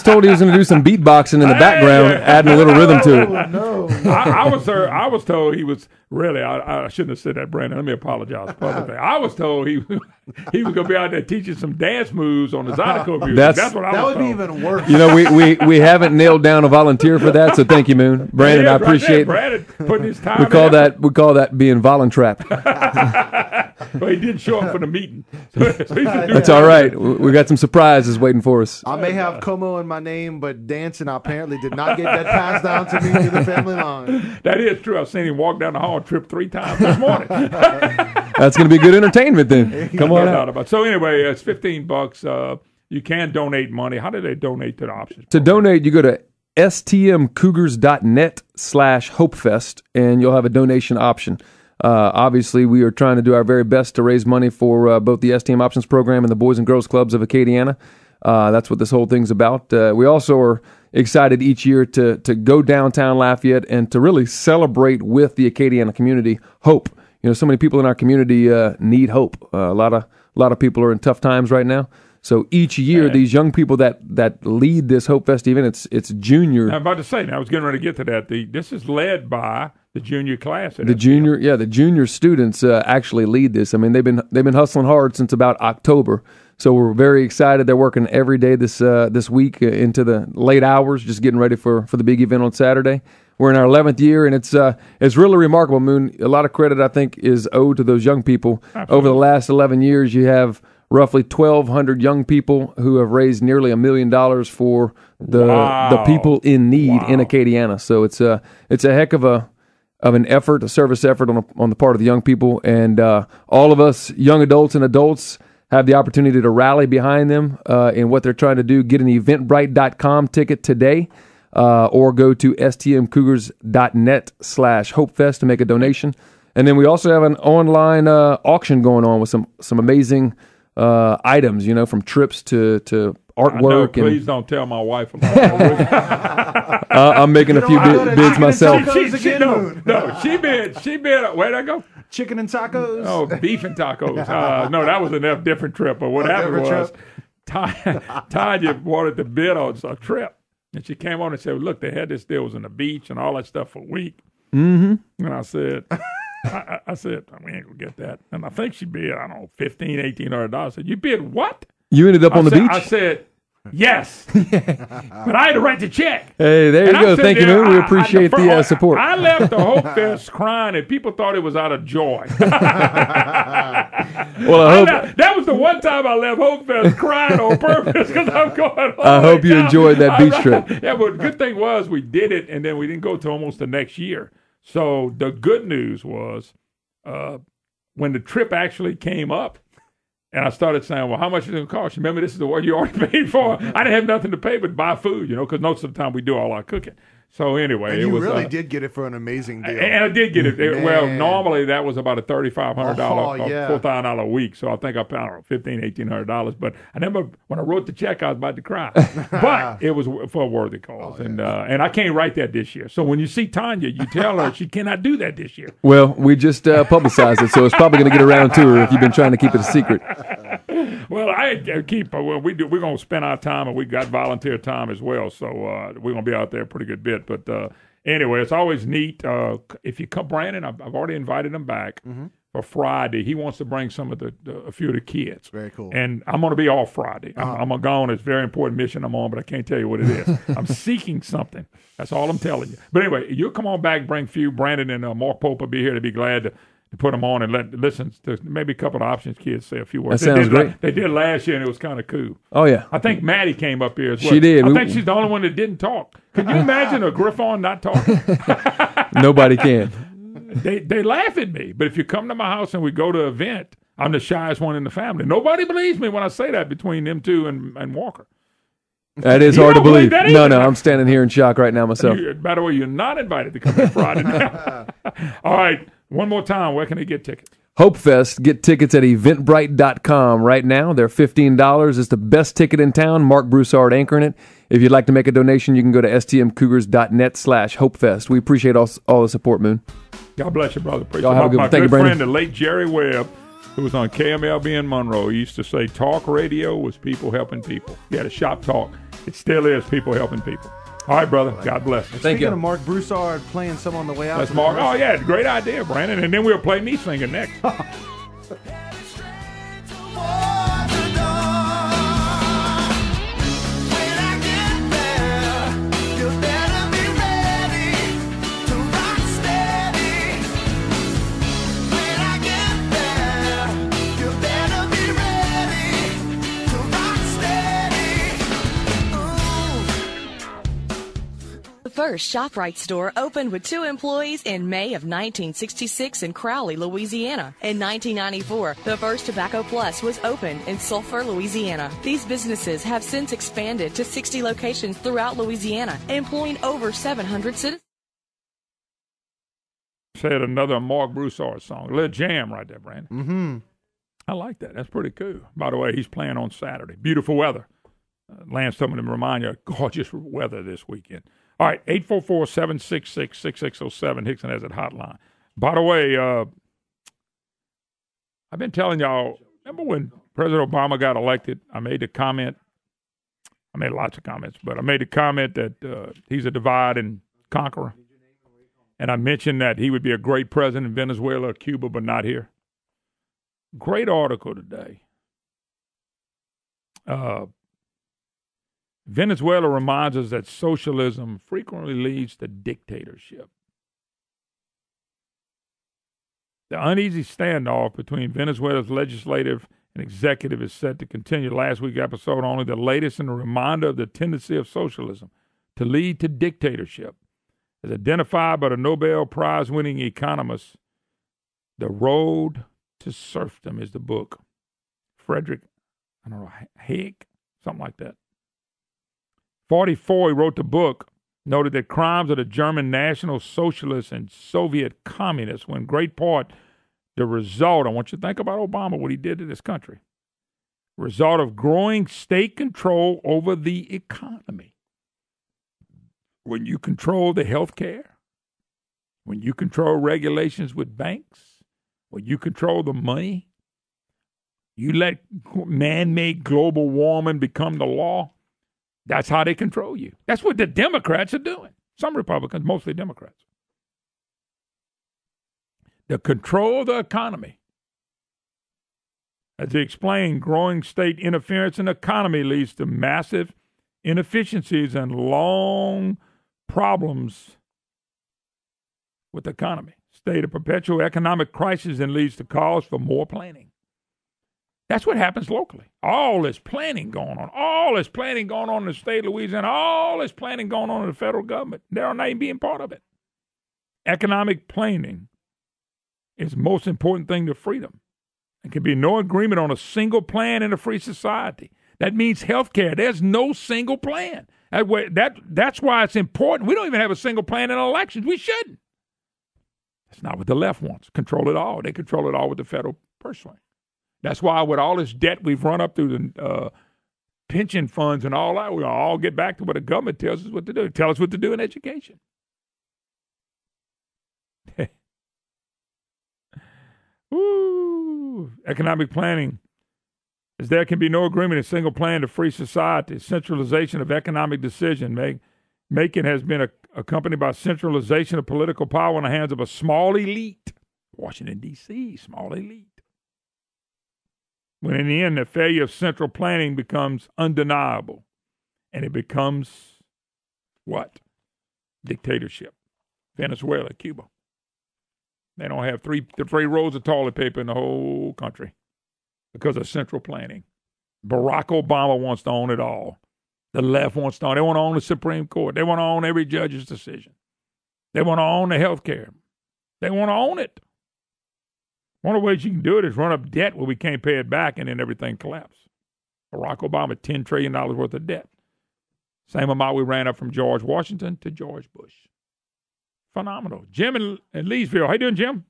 told he was going to do some beatboxing in the background, adding a little rhythm to it. No. I was told he was really. I shouldn't have said that, Brandon. Let me apologize publicly. I was told he was going to be out there teaching some dance moves on the Zydeco music. That's what I was told. That would be even worse. You know, we haven't nailed down a volunteer for that, so thank you, Moon. Brandon, I appreciate Brandon putting his time. We call that being voluntrapped. But he didn't show up for the meeting. So that's all right. We got some surprises waiting for us. I may have Como in my name, but dancing apparently did not get that passed down to me through the family line. That is true. I've seen him walk down the hall and trip 3 times this morning. That's going to be good entertainment then. Come on out. So anyway, it's $15. You can donate money. How do they donate to the options? To donate, you go to stmcougars.net/hopefest, and you'll have a donation option. Obviously, we are trying to do our very best to raise money for both the STM Options Program and the Boys and Girls Clubs of Acadiana. That's what this whole thing's about. We also are excited each year to go downtown Lafayette and to really celebrate with the Acadiana community hope. You know, so many people in our community need hope. A lot of people are in tough times right now. So each year, these young people that lead this Hope Fest event, it's junior. I'm about to say, I was getting ready to get to that. This is led by the junior class. The junior students actually lead this. I mean, they've been hustling hard since about October. So we're very excited. They're working every day this week into the late hours, just getting ready for the big event on Saturday. We're in our 11th year, and it's really remarkable, Moon. A lot of credit, I think, is owed to those young people. Absolutely. Over the last 11 years, you have roughly 1,200 young people who have raised nearly $1 million for the people in need in Acadiana. So it's a heck of an effort, a service effort on the part of the young people, and all of us young adults and adults have the opportunity to rally behind them in what they're trying to do. Get an eventbrite.com ticket today, or go to stmcougars.net/hopefest to make a donation. And then we also have an online auction going on with some amazing items, from trips to artwork. Please don't tell my wife about that. I'm making a few bids myself. She bid. Where'd I go? Chicken and tacos? Oh, beef and tacos. No, that was a different trip. But what happened was Tanya wanted to bid on a trip. And she came on and said, look, they had this deal, was on the beach and all that stuff for a week. Mm-hmm. And I said, I said, we ain't going to get that. And I think she bid, I don't know, $1,500, $1,800. I said, you bid what? You ended up on the beach? I said, Yes. But I had to write the check. Hey, there you go. Thank you, Moon. We appreciate the support. I left the Hope Fest crying, and people thought it was out of joy. Well, I hope that was the one time I left Hope Fest crying on purpose because I'm going. I hope you enjoyed that beach trip. Yeah, but the good thing was we did it, and then we didn't go to almost the next year. So the good news was when the trip actually came up, and I started saying, well, how much is it going to cost? Remember, this is the one you already paid for. I didn't have nothing to pay but buy food, because most of the time we do all our cooking. So anyway, and it was. You really did get it for an amazing deal. And I did get it. Well, normally that was about a $3,500, $4,000 a week. So I think I paid $1,500, $1,800. But I never, when I wrote the check, I was about to cry. But it was for a worthy cause, and I can't write that this year. So when you see Tanya, you tell her she cannot do that this year. Well, we just publicized it, so it's probably going to get around to her if you've been trying to keep it a secret. Well, we're going to spend our time, and we got volunteer time as well. So we're going to be out there a pretty good bit. But anyway, it's always neat. If you come, Brandon, I've already invited him back for Friday. He wants to bring some of a few of the kids. Very cool. And I'm going to be off Friday. I'm going to go on. It's a very important mission I'm on, but I can't tell you what it is. I'm seeking something. That's all I'm telling you. But anyway, you'll come on back, bring a few. Brandon and Mark Pope will be here to be glad to put them on and listen to maybe a couple of options kids say a few words. That sounds great. They did last year, and it was kind of cool. Oh, yeah. I think Maddie came up here as well. She did. I think she's the only one that didn't talk. Can you imagine a Griffon not talking? Nobody can. They laugh at me. But if you come to my house and we go to an event, I'm the shyest one in the family. Nobody believes me when I say that between them two and Walker. That is hard to believe. No, I'm standing here in shock right now myself. By the way, you're not invited to come in Friday night. All right. One more time, where can they get tickets? Hope Fest. Get tickets at eventbrite.com right now. They're $15. It's the best ticket in town. Mark Broussard anchoring it. If you'd like to make a donation, you can go to stmcougars.net/hopefest. We appreciate all the support, Moon. God bless you, brother. Appreciate y'all have a good one. Thank you, Brandon. Friend, the late Jerry Webb, who was on KMLB in Monroe, he used to say talk radio was people helping people. He had a shop talk. It still is people helping people. All right, brother. God bless. Thank you. Speaking of Mark Broussard playing some on the way out. That's Mark. Oh, yeah. Great idea, Brandon. And then we'll play me singing next. First ShopRite store opened with 2 employees in May of 1966 in Crowley, Louisiana. In 1994, the first Tobacco Plus was opened in Sulphur, Louisiana. These businesses have since expanded to 60 locations throughout Louisiana, employing over 700 citizens. Said another Mark Broussard song. A little jam right there, Brandon. Mm-hmm. I like that. That's pretty cool. By the way, he's playing on Saturday. Beautiful weather. Lance told me to remind you of gorgeous weather this weekend. All right, 844-766-6607. Hickson has that hotline. By the way, I've been telling y'all, remember when President Obama got elected, I made a comment. I made lots of comments, but I made a comment that he's a divide and conqueror. And I mentioned that he would be a great president in Venezuela or Cuba, but not here. Great article today. Venezuela reminds us that socialism frequently leads to dictatorship. The uneasy standoff between Venezuela's legislative and executive is set to continue. Last week's episode, only the latest and a reminder of the tendency of socialism to lead to dictatorship. As identified by the Nobel Prize-winning economist, The Road to Serfdom is the book. Frederick, Hayek, something like that. 44, he wrote the book, noted that crimes of the German National Socialists and Soviet Communists were in great part the result, I want you to think about Obama, what he did to this country, result of growing state control over the economy. When you control the health care, when you control regulations with banks, when you control the money, you let man-made global warming become the law, that's how they control you. That's what the Democrats are doing. Some Republicans, mostly Democrats. The control of the economy. As he explained, growing state interference in the economy leads to massive inefficiencies and long problems with the economy. State of perpetual economic crisis and leads to calls for more planning. That's what happens locally. All this planning going on. All this planning going on in the state of Louisiana. All this planning going on in the federal government. They're not even being part of it. Economic planning is the most important thing to freedom. There can be no agreement on a single plan in a free society. That means health care. There's no single plan. That's why it's important. We don't even have a single plan in elections. We shouldn't. That's not what the left wants. Control it all. They control it all with the federal purse string. That's why with all this debt we've run up through the pension funds and all that, we'll all get back to what the government tells us what to do. Tell us what to do in education. Ooh, economic planning. As there can be no agreement in single plan to free society. Centralization of economic decision making has been accompanied by centralization of political power in the hands of a small elite. Washington, D.C., small elite. When in the end, the failure of central planning becomes undeniable. And it becomes what? Dictatorship. Venezuela, Cuba. They don't have three rolls of toilet paper in the whole country because of central planning. Barack Obama wants to own it all. The left wants to own. They want to own the Supreme Court. They want to own every judge's decision. They want to own the health care. They want to own it. One of the ways you can do it is run up debt where we can't pay it back and then everything collapses. Barack Obama, $10 trillion worth of debt. Same amount we ran up from George Washington to George Bush. Phenomenal. Jim in Leesville. How you doing, Jim?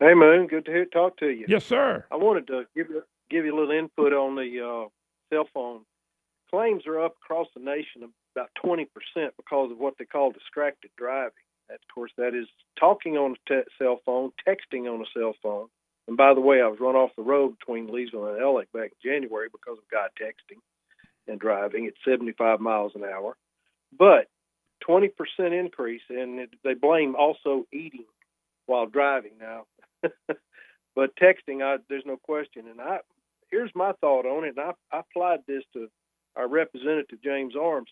Hey, Moon. Good to talk to you. Yes, sir. I wanted to give you a little input on the cell phone. Claims are up across the nation about 20% because of what they call distracted driving. Of course, that is talking on a cell phone, texting on a cell phone. And by the way, I was run off the road between Leesville and Ellick back in January because of a guy texting and driving at 75 miles an hour. But 20% increase, and they blame also eating while driving now. But texting, there's no question. And here's my thought on it, and I applied this to our representative, James Arms.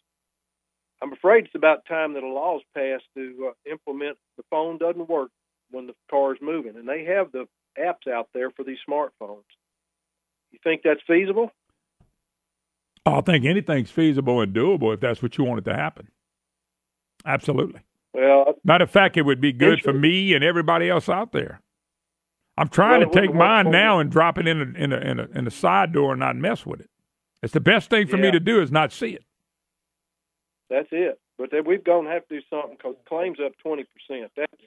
I'm afraid it's about time that a law is passed to implement the phone doesn't work when the car is moving. And they have the apps out there for these smartphones. You think that's feasible? I think anything's feasible and doable if that's what you want it to happen. Absolutely. Well, matter of fact, it would be good for me and everybody else out there. I'm trying to take mine now and drop it in the side door and not mess with it. It's the best thing for me to do is not see it. That's it. But we're going to have to do something because claims up 20%.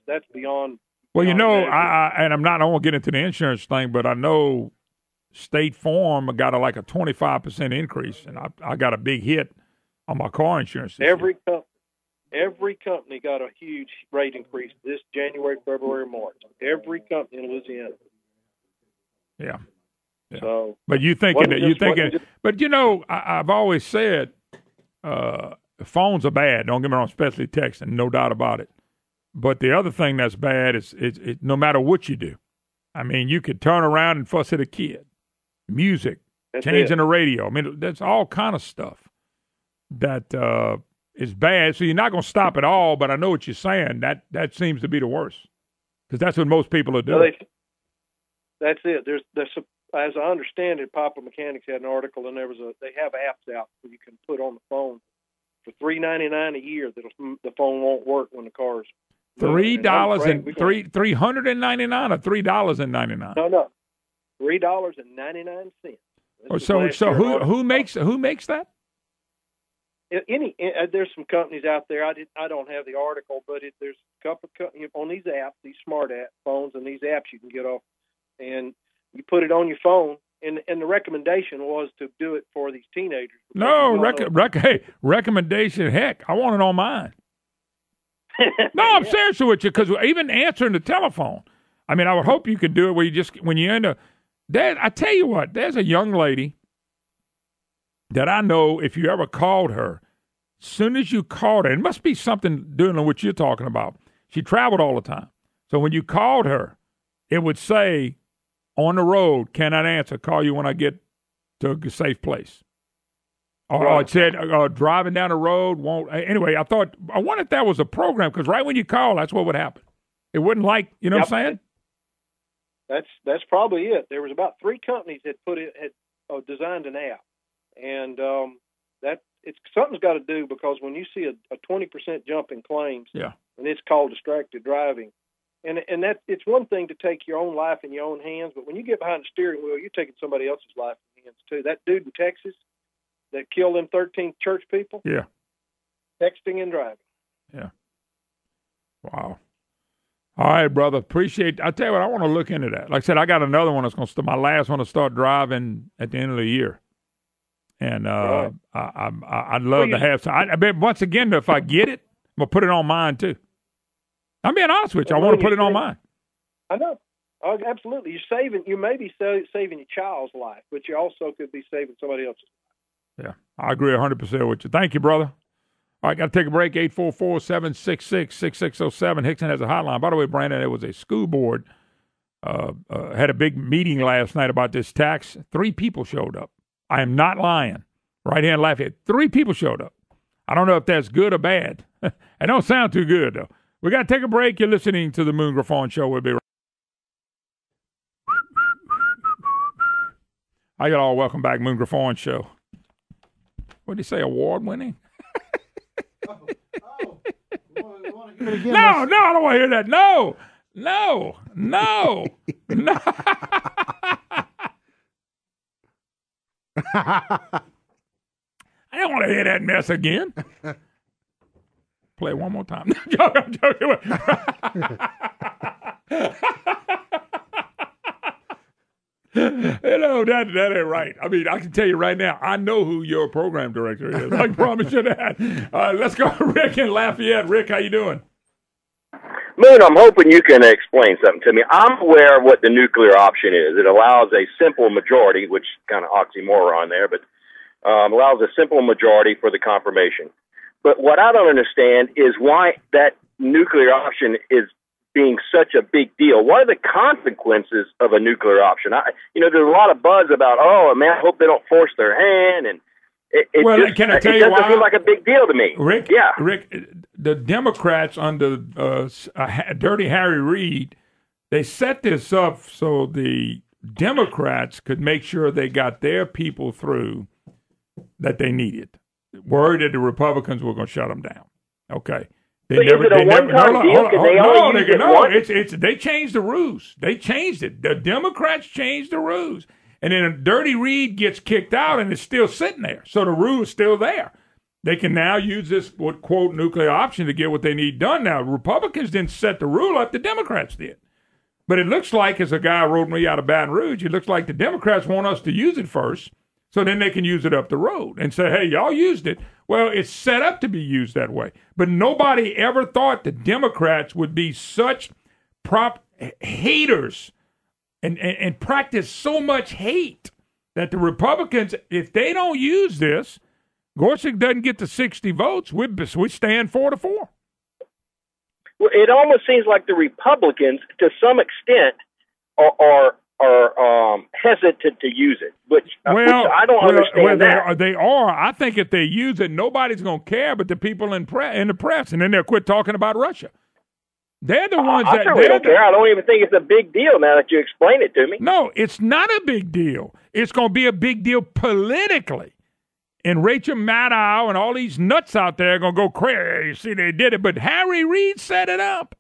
That's beyond. Well, you know, I won't get into the insurance thing, but I know State Farm got like a 25% increase, and I got a big hit on my car insurance. Every company got a huge rate increase this January, February, March. Every company in Louisiana. Yeah. So, but but you know, I've always said phones are bad. Don't get me wrong, especially texting, no doubt about it. But the other thing that's bad is no matter what you do. I mean, you could turn around and fuss at a kid. Music, changing the radio. I mean, that's all kind of stuff that is bad. So you're not going to stop it all, but I know what you're saying. That seems to be the worst because that's what most people are doing. That's it. There's as I understand it, Papa Mechanics had an article, and they have apps out that you can put on the phone for $3.99 a year. That the phone won't work when the car's $3.99 or $3.99? No, $3.99. So who makes that? There's some companies out there. I don't have the article, but there's a couple of companies on these apps, these smart phones, and these apps you can get off, and you put it on your phone. And the recommendation was to do it for these teenagers. No, recommendation. Heck, I want it on mine. No, I'm serious with you because even answering the telephone. I mean, I would hope you could do it where when you're in I tell you what, there's a young lady that I know if you ever called her, as soon as you called her, it must be something doing what you're talking about. She traveled all the time. So when you called her, it would say on the road, cannot answer. Call you when I get to a safe place. Or it said driving down the road won't. Anyway, I wondered if that was a program, because right when you call, that's what would happen. It wouldn't what I'm saying? That's probably it. There was about 3 companies that had designed an app, and something's got to do, because when you see a 20% jump in claims, and it's called distracted driving, and that it's one thing to take your own life in your own hands, but when you get behind the steering wheel, you're taking somebody else's life in your hands too. That dude in Texas that killed them 13 church people, texting and driving. Yeah. Wow. All right, brother. Appreciate. I tell you what, I want to look into that. Like I said, I got another one that's going to my last one to start driving at the end of the year, and I'd love to have some. I bet once again, if I get it, I'm gonna put it on mine too. I'm being honest with you. I want to put it on mine. I know. Oh, absolutely. You may be saving your child's life, but you also could be saving somebody else's. Yeah, I agree 100% with you. Thank you, brother. All right, got to take a break. 844-766-6607. Hickson has a hotline. By the way, Brandon, there was a school board had a big meeting last night about this tax. 3 people showed up. I am not lying. Right here in Lafayette, 3 people showed up. I don't know if that's good or bad. It don't sound too good, though. We got to take a break. You're listening to the Moon Griffon Show. We'll be right back. Hi, y'all. Welcome back, Moon Griffon Show. What did he say, award-winning? No, I don't want to hear that. No. I don't want to hear that mess again. Play it one more time. I'm joking. That ain't right. I mean, I can tell you right now, I know who your program director is. I promise you that. Let's go to Rick in Lafayette. Rick, how you doing? Moon, I'm hoping you can explain something to me. I'm aware of what the nuclear option is. It allows a simple majority, which kind of oxymoron there, but allows a simple majority for the confirmation. But what I don't understand is why that nuclear option is being such a big deal. What are the consequences of a nuclear option? There's a lot of buzz about, I hope they don't force their hand, and it doesn't seem like a big deal to me. Rick, the Democrats under Dirty Harry Reid, they set this up so the Democrats could make sure they got their people through that they needed. Worried that the Republicans were going to shut them down. Okay. Is it a one-time deal? They changed the rules. They changed it. The Democrats changed the rules. And then Dirty Reid gets kicked out, and it's still sitting there. So the rule is still there. They can now use this, quote, nuclear option to get what they need done. Now, Republicans didn't set the rule up. The Democrats did. But it looks like, as a guy wrote me out of Baton Rouge, it looks like the Democrats want us to use it first, so then they can use it up the road and say, hey, y'all used it. Well, it's set up to be used that way. But nobody ever thought the Democrats would be such haters and practice so much hate that the Republicans, if they don't use this, Gorsuch doesn't get the 60 votes, we stand 4-4. Well, it almost seems like the Republicans, to some extent, are hesitant to use it, which I don't understand that. They are. I think if they use it, nobody's going to care but the people in the press, and then they'll quit talking about Russia. They're the ones I certainly don't care. I don't even think it's a big deal now that you explain it to me. No, it's not a big deal. It's going to be a big deal politically. And Rachel Maddow and all these nuts out there are going to go crazy. You see, they did it. But Harry Reid set it up.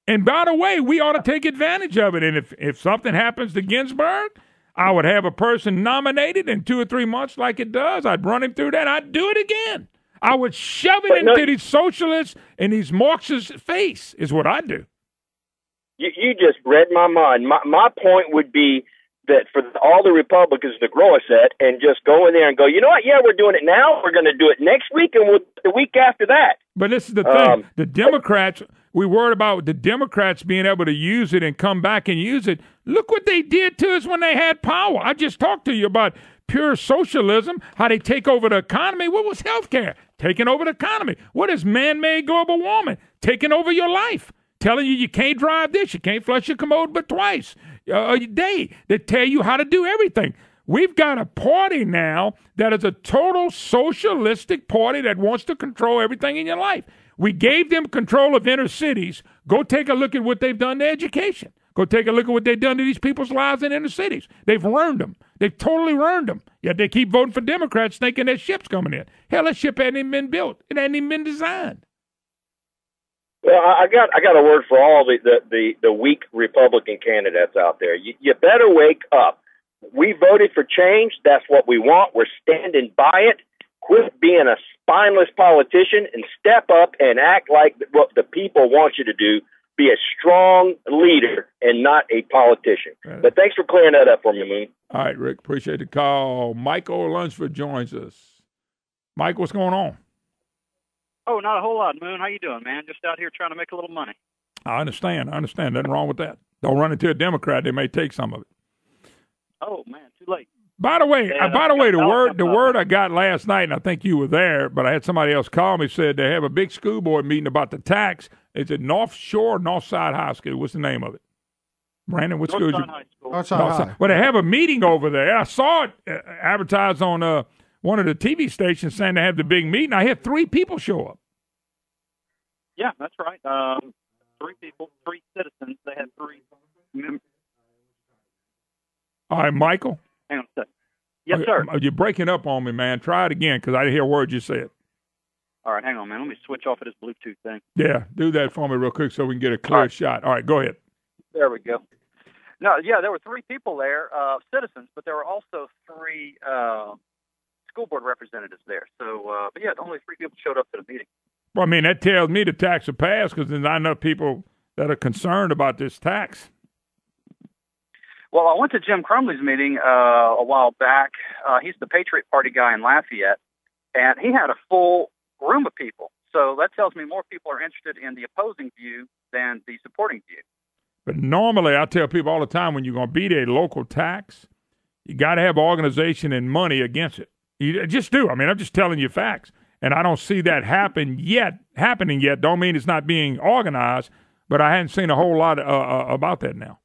And by the way, we ought to take advantage of it. And if something happens to Ginsburg, I would have a person nominated in 2 or 3 months like it does. I'd run him through that. I'd do it again. I would shove it into these socialists and these Marxists' face is what I'd do. You just read my mind. My point would be that for all the Republicans to grow a set and just go in there and go, you know what? Yeah, we're doing it now. We're going to do it next week and the week after that. But this is the thing. The Democrats, we worried about the Democrats being able to use it and come back and use it. Look what they did to us when they had power. I just talked to you about pure socialism, how they take over the economy. What was healthcare? Taking over the economy. What is man-made global warming? Taking over your life. Telling you can't drive this, you can't flush your commode but twice. a day that tell you how to do everything. We've got a party now that is a total socialistic party that wants to control everything in your life. We gave them control of inner cities. Go take a look at what they've done to education. Go take a look at what they've done to these people's lives in inner cities. They've ruined them. They've totally ruined them. Yet they keep voting for Democrats thinking that ship's coming in. Hell, that ship hadn't even been built. It hadn't even been designed. Well, I got a word for all the weak Republican candidates out there. You better wake up. We voted for change. That's what we want. We're standing by it. Quit being a spineless politician and step up and act like what the people want you to do. Be a strong leader and not a politician. Right. But thanks for clearing that up for me, Moon. All right, Rick. Appreciate the call. Michael Lunsford joins us. Mike, what's going on? Oh, not a whole lot, Moon. How you doing, man? Just out here trying to make a little money. I understand. Nothing wrong with that. Don't run into a Democrat. They may take some of it. Oh, man, too late. By the way, the word I got last night, and I think you were there, but I had somebody else call me, said they have a big school board meeting about the tax. It's at North Shore, Northside High School. What's the name of it? Brandon, what school is it? Northside. Well, they have a meeting over there. I saw it advertised on one of the TV stations saying they have the big meeting. I had 3 people show up. Yeah, that's right. 3 people, 3 citizens. They had 3 members. All right, Michael. Hang on a second. Yes, sir. You're breaking up on me, man. Try it again because I didn't hear a word you said. All right, hang on, man. Let me switch off of this Bluetooth thing. Yeah, do that for me real quick so we can get a clear shot. All right, go ahead. There we go. No, yeah, there were 3 people there, citizens, but there were also 3 school board representatives there. So, but yeah, only 3 people showed up to the meeting. Well, I mean, that tells me the tax will pass because there's not enough people that are concerned about this tax. Well, I went to Jim Crumley's meeting a while back. He's the Patriot Party guy in Lafayette, and he had a full room of people. So that tells me more people are interested in the opposing view than the supporting view. But normally, I tell people all the time, when you're going to beat a local tax, you got to have organization and money against it. You just do. I mean, I'm just telling you facts. And I don't see that happening yet. Don't mean it's not being organized, but I hadn't seen a whole lot about that now.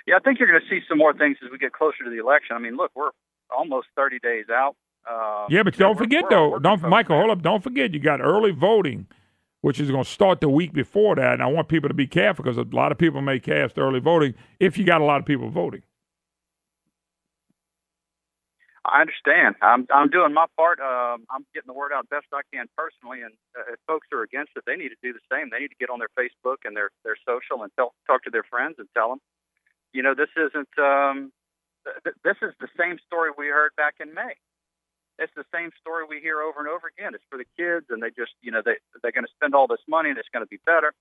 Yeah, I think you're going to see some more things as we get closer to the election. I mean, look, we're almost 30 days out. Yeah, but don't forget, though. Michael, hold up. Don't forget, you got early voting, which is going to start the week before that. And I want people to be careful because a lot of people may cast early voting if you got a lot of people voting. I understand. I'm doing my part. I'm getting the word out best I can personally, and if folks are against it, they need to do the same. They need to get on their Facebook and their social and talk to their friends and tell them, you know, this isn't. This is the same story we heard back in May. It's the same story we hear over and over again. It's for the kids, and they just, you know, they're going to spend all this money, and it's going to be better.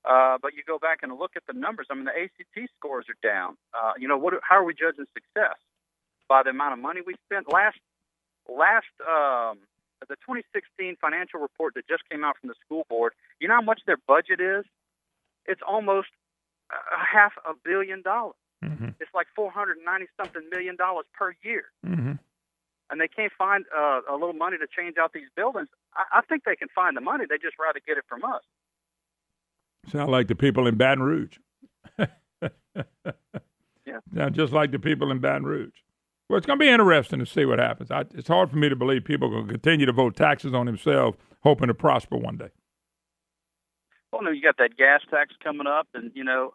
But you go back and look at the numbers. I mean, the ACT scores are down. You know, how are we judging success? By the amount of money we spent. The 2016 financial report that just came out from the school board, you know how much their budget is? It's almost $500 million. Mm-hmm. It's like $490-something million per year. Mm-hmm. And they can't find a little money to change out these buildings. I think they can find the money. They just rather get it from us. Sound like the people in Baton Rouge. Yeah. Sound just like the people in Baton Rouge. Well, it's going to be interesting to see what happens. It's hard for me to believe people are going to continue to vote taxes on themselves, hoping to prosper one day. Well, no, you got that gas tax coming up, and, you know,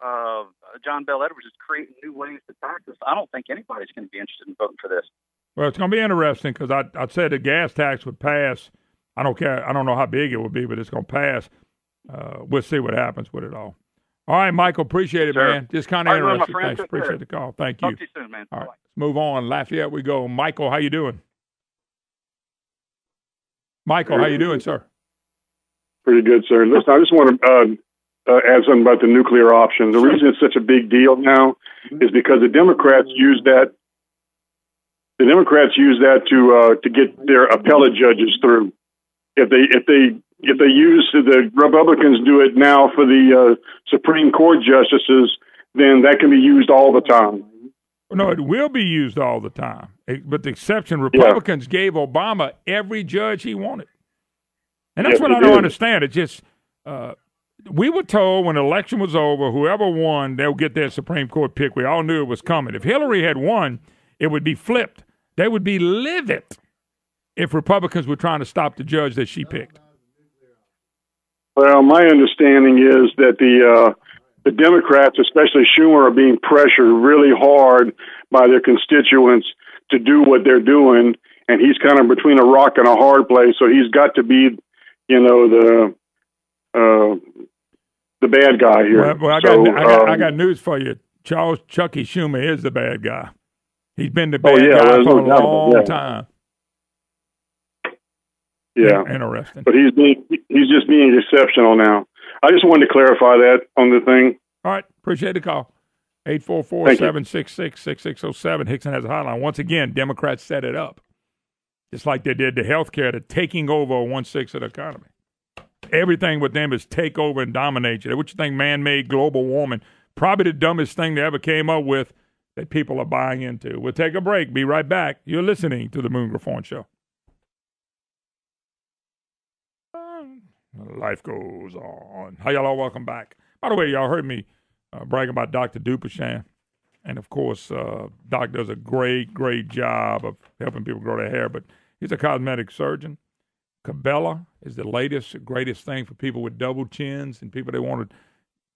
John Bell Edwards is creating new ways to tax us. I don't think anybody's going to be interested in voting for this. Well, it's going to be interesting because I said the gas tax would pass. I don't care. I don't know how big it will be, but it's going to pass. We'll see what happens with it all. All right, Michael, appreciate it, man. Just kind of interesting. Thanks. Appreciate the call. Thank you. Talk to you soon, man. All right, let's move on. Lafayette we go. Michael, how you doing? Michael, how you doing, sir? Pretty good, sir. Listen, I just want to add something about the nuclear option. The reason it's such a big deal now is because the Democrats use that. The Democrats use that to get their appellate judges through. If they use the Republicans do it now for the Supreme Court justices, then that can be used all the time. No, it will be used all the time. But the exception, Republicans gave Obama every judge he wanted. And that's what I don't understand. It's just we were told when the election was over, whoever won, they'll get their Supreme Court pick. We all knew it was coming. If Hillary had won, it would be flipped. They would be livid if Republicans were trying to stop the judge that she picked. Well, my understanding is that the Democrats, especially Schumer, are being pressured really hard by their constituents to do what they're doing, and he's kind of between a rock and a hard place. So he's got to be, the bad guy here. Well, I got news for you. Charles Chucky Schumer is the bad guy. He's been the bad guy for a long time. Yeah, interesting. But he's just being exceptional now. I just wanted to clarify that on the thing. All right, appreciate the call. 844-766-6607. Hickson has a hotline. Once again, Democrats set it up, just like they did the health care, to taking over 1/6 of the economy. Everything with them is take over and dominate you. What you think, man-made global warming, probably the dumbest thing they ever came up with that people are buying into. We'll take a break. Be right back. You're listening to the Moon Griffon Show. Life goes on. Hi, y'all. Welcome back. By the way, y'all heard me bragging about Dr. Dupashan. And, of course, Doc does a great, great job of helping people grow their hair. But he's a cosmetic surgeon. Cabela is the latest, greatest thing for people with double chins and people that want to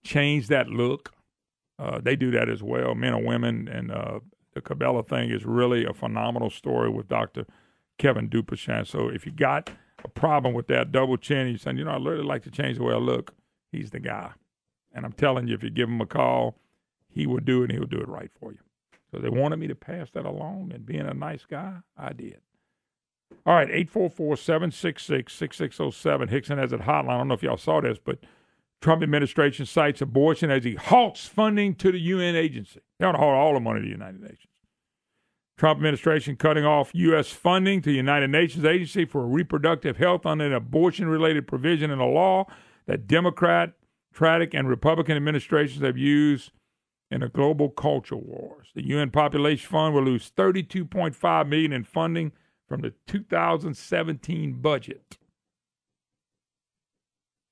change that look. They do that as well, men or women. And the Cabela thing is really a phenomenal story with Dr. Kevin Dupashan. So if you got a problem with that double chin, you're saying, I really like to change the way I look, he's the guy. And I'm telling you, if you give him a call, he will do it, and he'll do it right for you. So they wanted me to pass that along, and being a nice guy, I did. All right, 844-766-6607. Hickson has a hotline. I don't know if y'all saw this, but Trump administration cites abortion as he halts funding to the UN agency. They want to halt all the money to the United Nations. Trump administration cutting off U.S. funding to the United Nations Agency for Reproductive Health under an abortion-related provision in a law that Democratic and Republican administrations have used in the global culture wars. The UN Population Fund will lose $32.5 million in funding from the 2017 budget.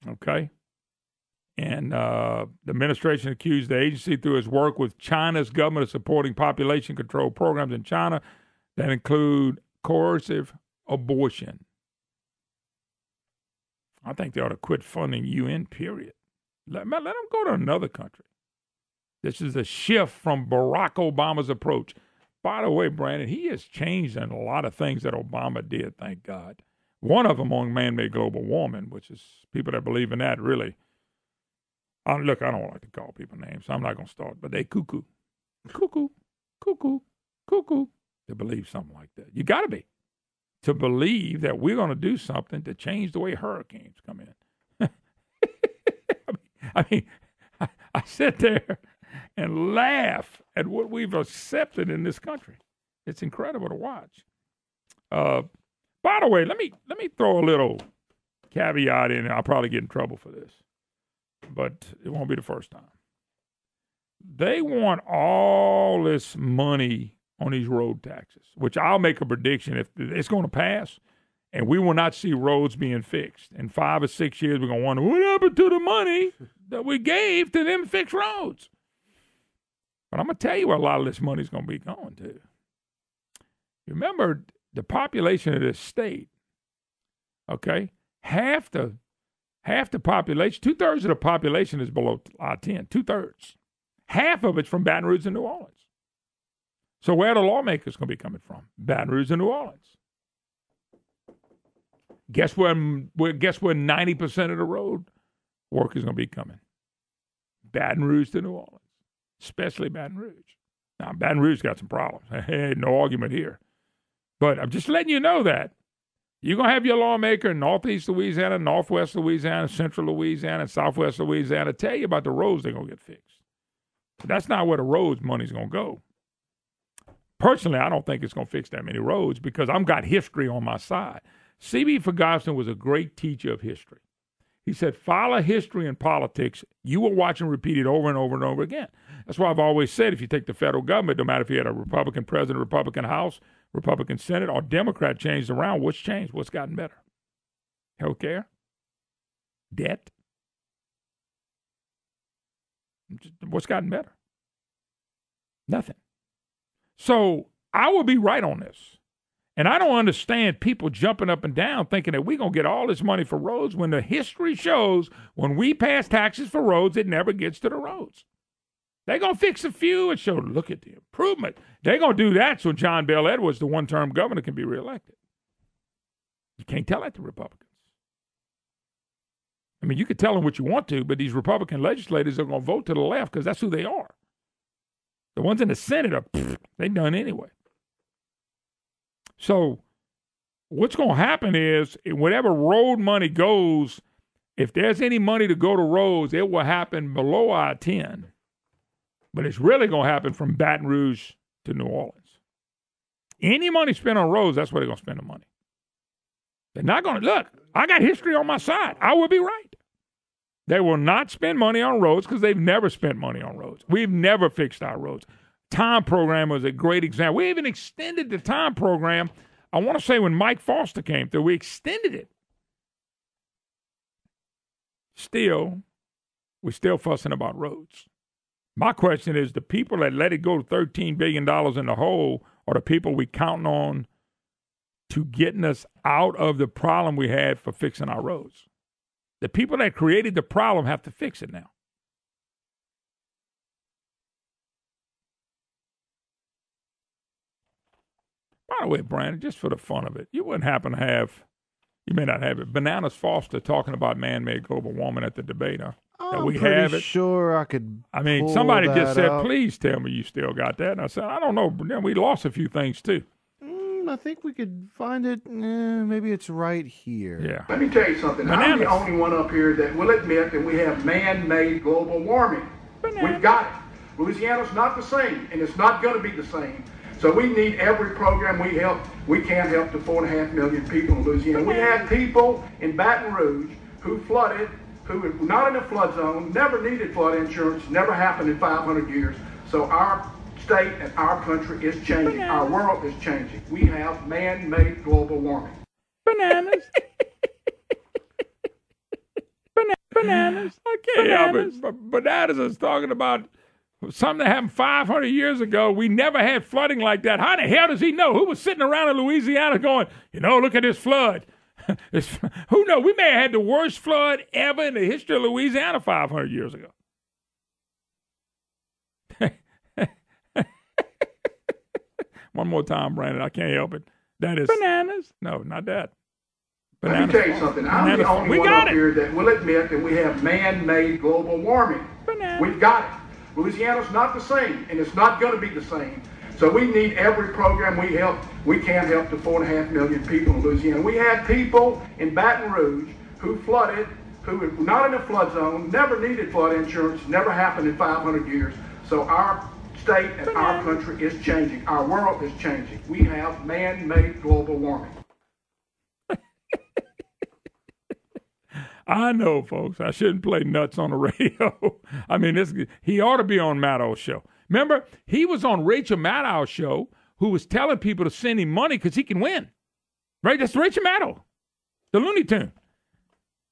Okay? And the administration accused the agency through its work with China's government of supporting population control programs in China that include coercive abortion. I think they ought to quit funding UN, period. Let them go to another country. This is a shift from Barack Obama's approach. By the way, Brandon, he has changed in a lot of things that Obama did, thank God. One of them on man-made global warming, which is people that believe in that really. Look, I don't like to call people names, so I'm not going to start, but they cuckoo. Cuckoo, cuckoo, cuckoo, to believe something like that. You got to be. To believe that we're going to do something to change the way hurricanes come in. I sit there and laugh at what we've accepted in this country. It's incredible to watch. By the way, let me throw a little caveat in. I'll probably get in trouble for this, but it won't be the first time. They want all this money on these road taxes, which I'll make a prediction if it's going to pass, and we will not see roads being fixed. In 5 or 6 years, we're going to wonder, what happened to the money that we gave to them fix roads? But I'm going to tell you where a lot of this money is going to be going to. Remember, the population of this state, okay, half the population, 2/3 of the population is below 10, 2/3. Half of it's from Baton Rouge and New Orleans. So where are the lawmakers going to be coming from? Baton Rouge and New Orleans. Guess where 90% of the road work is going to be coming? Baton Rouge to New Orleans, especially Baton Rouge. Now, Baton Rouge got some problems. No argument here. But I'm just letting you know that. You're going to have your lawmaker in Northeast Louisiana, Northwest Louisiana, Central Louisiana, and Southwest Louisiana tell you about the roads they're going to get fixed. But that's not where the roads money's going to go. Personally, I don't think it's going to fix that many roads because I've got history on my side. C.B. Ferguson was a great teacher of history. He said, follow history and politics. You will watch and repeat it over and over and over again. That's why I've always said if you take the federal government, no matter if you had a Republican president, Republican House, Republican Senate, or Democrat changed around, what's changed? What's gotten better? Health care? Debt? What's gotten better? Nothing. So I will be right on this. And I don't understand people jumping up and down thinking that we're going to get all this money for roads when the history shows when we pass taxes for roads, it never gets to the roads. They're going to fix a few and show, look at the improvement. They're going to do that so John Bel Edwards, the one-term governor, can be reelected. You can't tell that to Republicans. I mean, you can tell them what you want to, but these Republican legislators are going to vote to the left because that's who they are. The ones in the Senate are, they done anyway. So what's going to happen is whatever road money goes, if there's any money to go to roads, it will happen below I-10. But it's really going to happen from Baton Rouge to New Orleans. Any money spent on roads, that's where they're going to spend the money. They're not going to, look, I got history on my side. I will be right. They will not spend money on roads because they've never spent money on roads. We've never fixed our roads. Time program was a great example. We even extended the time program. I want to say when Mike Foster came through, we extended it. Still, we're still fussing about roads. My question is, the people that let it go to $13 billion in the hole are the people we counting on to getting us out of the problem we had for fixing our roads. The people that created the problem have to fix it now. By the way, Brandon, just for the fun of it, you wouldn't happen to have, you may not have it, Bananas Foster talking about man-made global warming at the debate, huh? I'm pretty sure I could. I mean, somebody just said, please tell me you still got that. And I said, I don't know. We lost a few things, too. I think we could find it. Maybe it's right here. Yeah. Let me tell you something. I'm the only one up here that will admit that we have man-made global warming. We've got it. Louisiana's not the same, and it's not going to be the same. So we need every program we can help the 4.5 million people in Louisiana. We had people in Baton Rouge who flooded, who were not in a flood zone, never needed flood insurance, never happened in 500 years. So our state and our country is changing. Our world is changing. We have man-made global warming. Bananas. Bananas. I can't help it. Bananas is talking about something that happened 500 years ago. We never had flooding like that. How the hell does he know? Who was sitting around in Louisiana going, look at this flood. Who knows? We may have had the worst flood ever in the history of Louisiana 500 years ago. One more time, Brandon. I can't help it. That is bananas. No, not that. Bananas. Let me tell you something. I'm the only one up here that will admit that we have man-made global warming. We've got it. Louisiana's not the same, and it's not going to be the same. So we need every program we can help the 4.5 million people in Louisiana. We had people in Baton Rouge who flooded, who were not in a flood zone, never needed flood insurance, never happened in 500 years. So our state and our country is changing. Our world is changing. We have man-made global warming. I know, folks. I shouldn't play nuts on the radio. I mean, he ought to be on Maddow's show. Remember, he was on Rachel Maddow's show, who was telling people to send him money because he can win. Right? That's Rachel Maddow, the Looney Tune.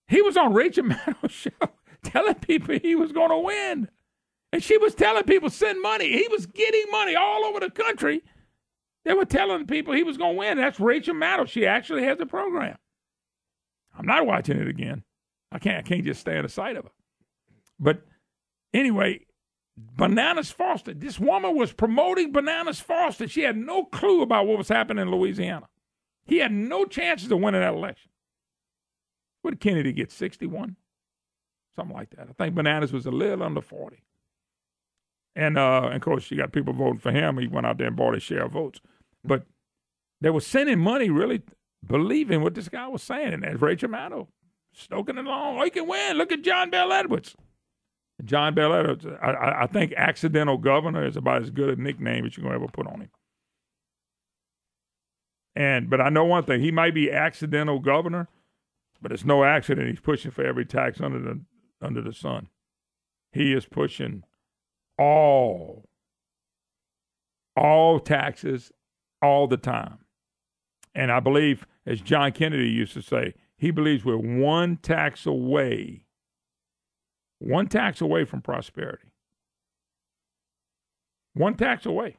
He was on Rachel Maddow's show telling people he was going to win. And she was telling people, send money. He was getting money all over the country. They were telling people he was going to win. That's Rachel Maddow. She actually has a program. I'm not watching it again. I can't just stand the sight of her. But anyway, Bananas Foster. This woman was promoting Bananas Foster. She had no clue about what was happening in Louisiana. He had no chances of winning that election. What did Kennedy get, 61? Something like that. I think Bananas was a little under 40. And of course, you got people voting for him. He went out there and bought his share of votes. But they were sending money really believing what this guy was saying. And as Rachel Maddow, stoking it along, he can win. Look at John Bel Edwards. John Bel Edwards, I think accidental governor is about as good a nickname as you're going to ever put on him. But I know one thing. He might be accidental governor, but it's no accident he's pushing for every tax under the sun. He is pushing all taxes all the time. And I believe, as John Kennedy used to say, he believes we're one tax away from prosperity. One tax away.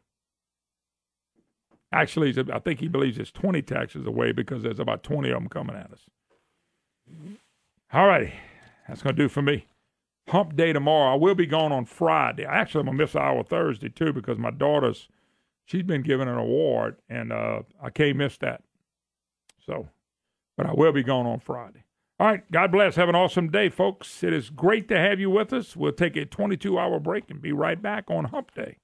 Actually, I think he believes it's 20 taxes away because there's about 20 of them coming at us. All righty. That's going to do for me. Hump day tomorrow. I will be gone on Friday. Actually, I'm going to miss hour Thursday, too, because my daughter's, she's been given an award, and I can't miss that. So, but I will be gone on Friday. All right. God bless. Have an awesome day, folks. It is great to have you with us. We'll take a 22-hour break and be right back on Hump Day.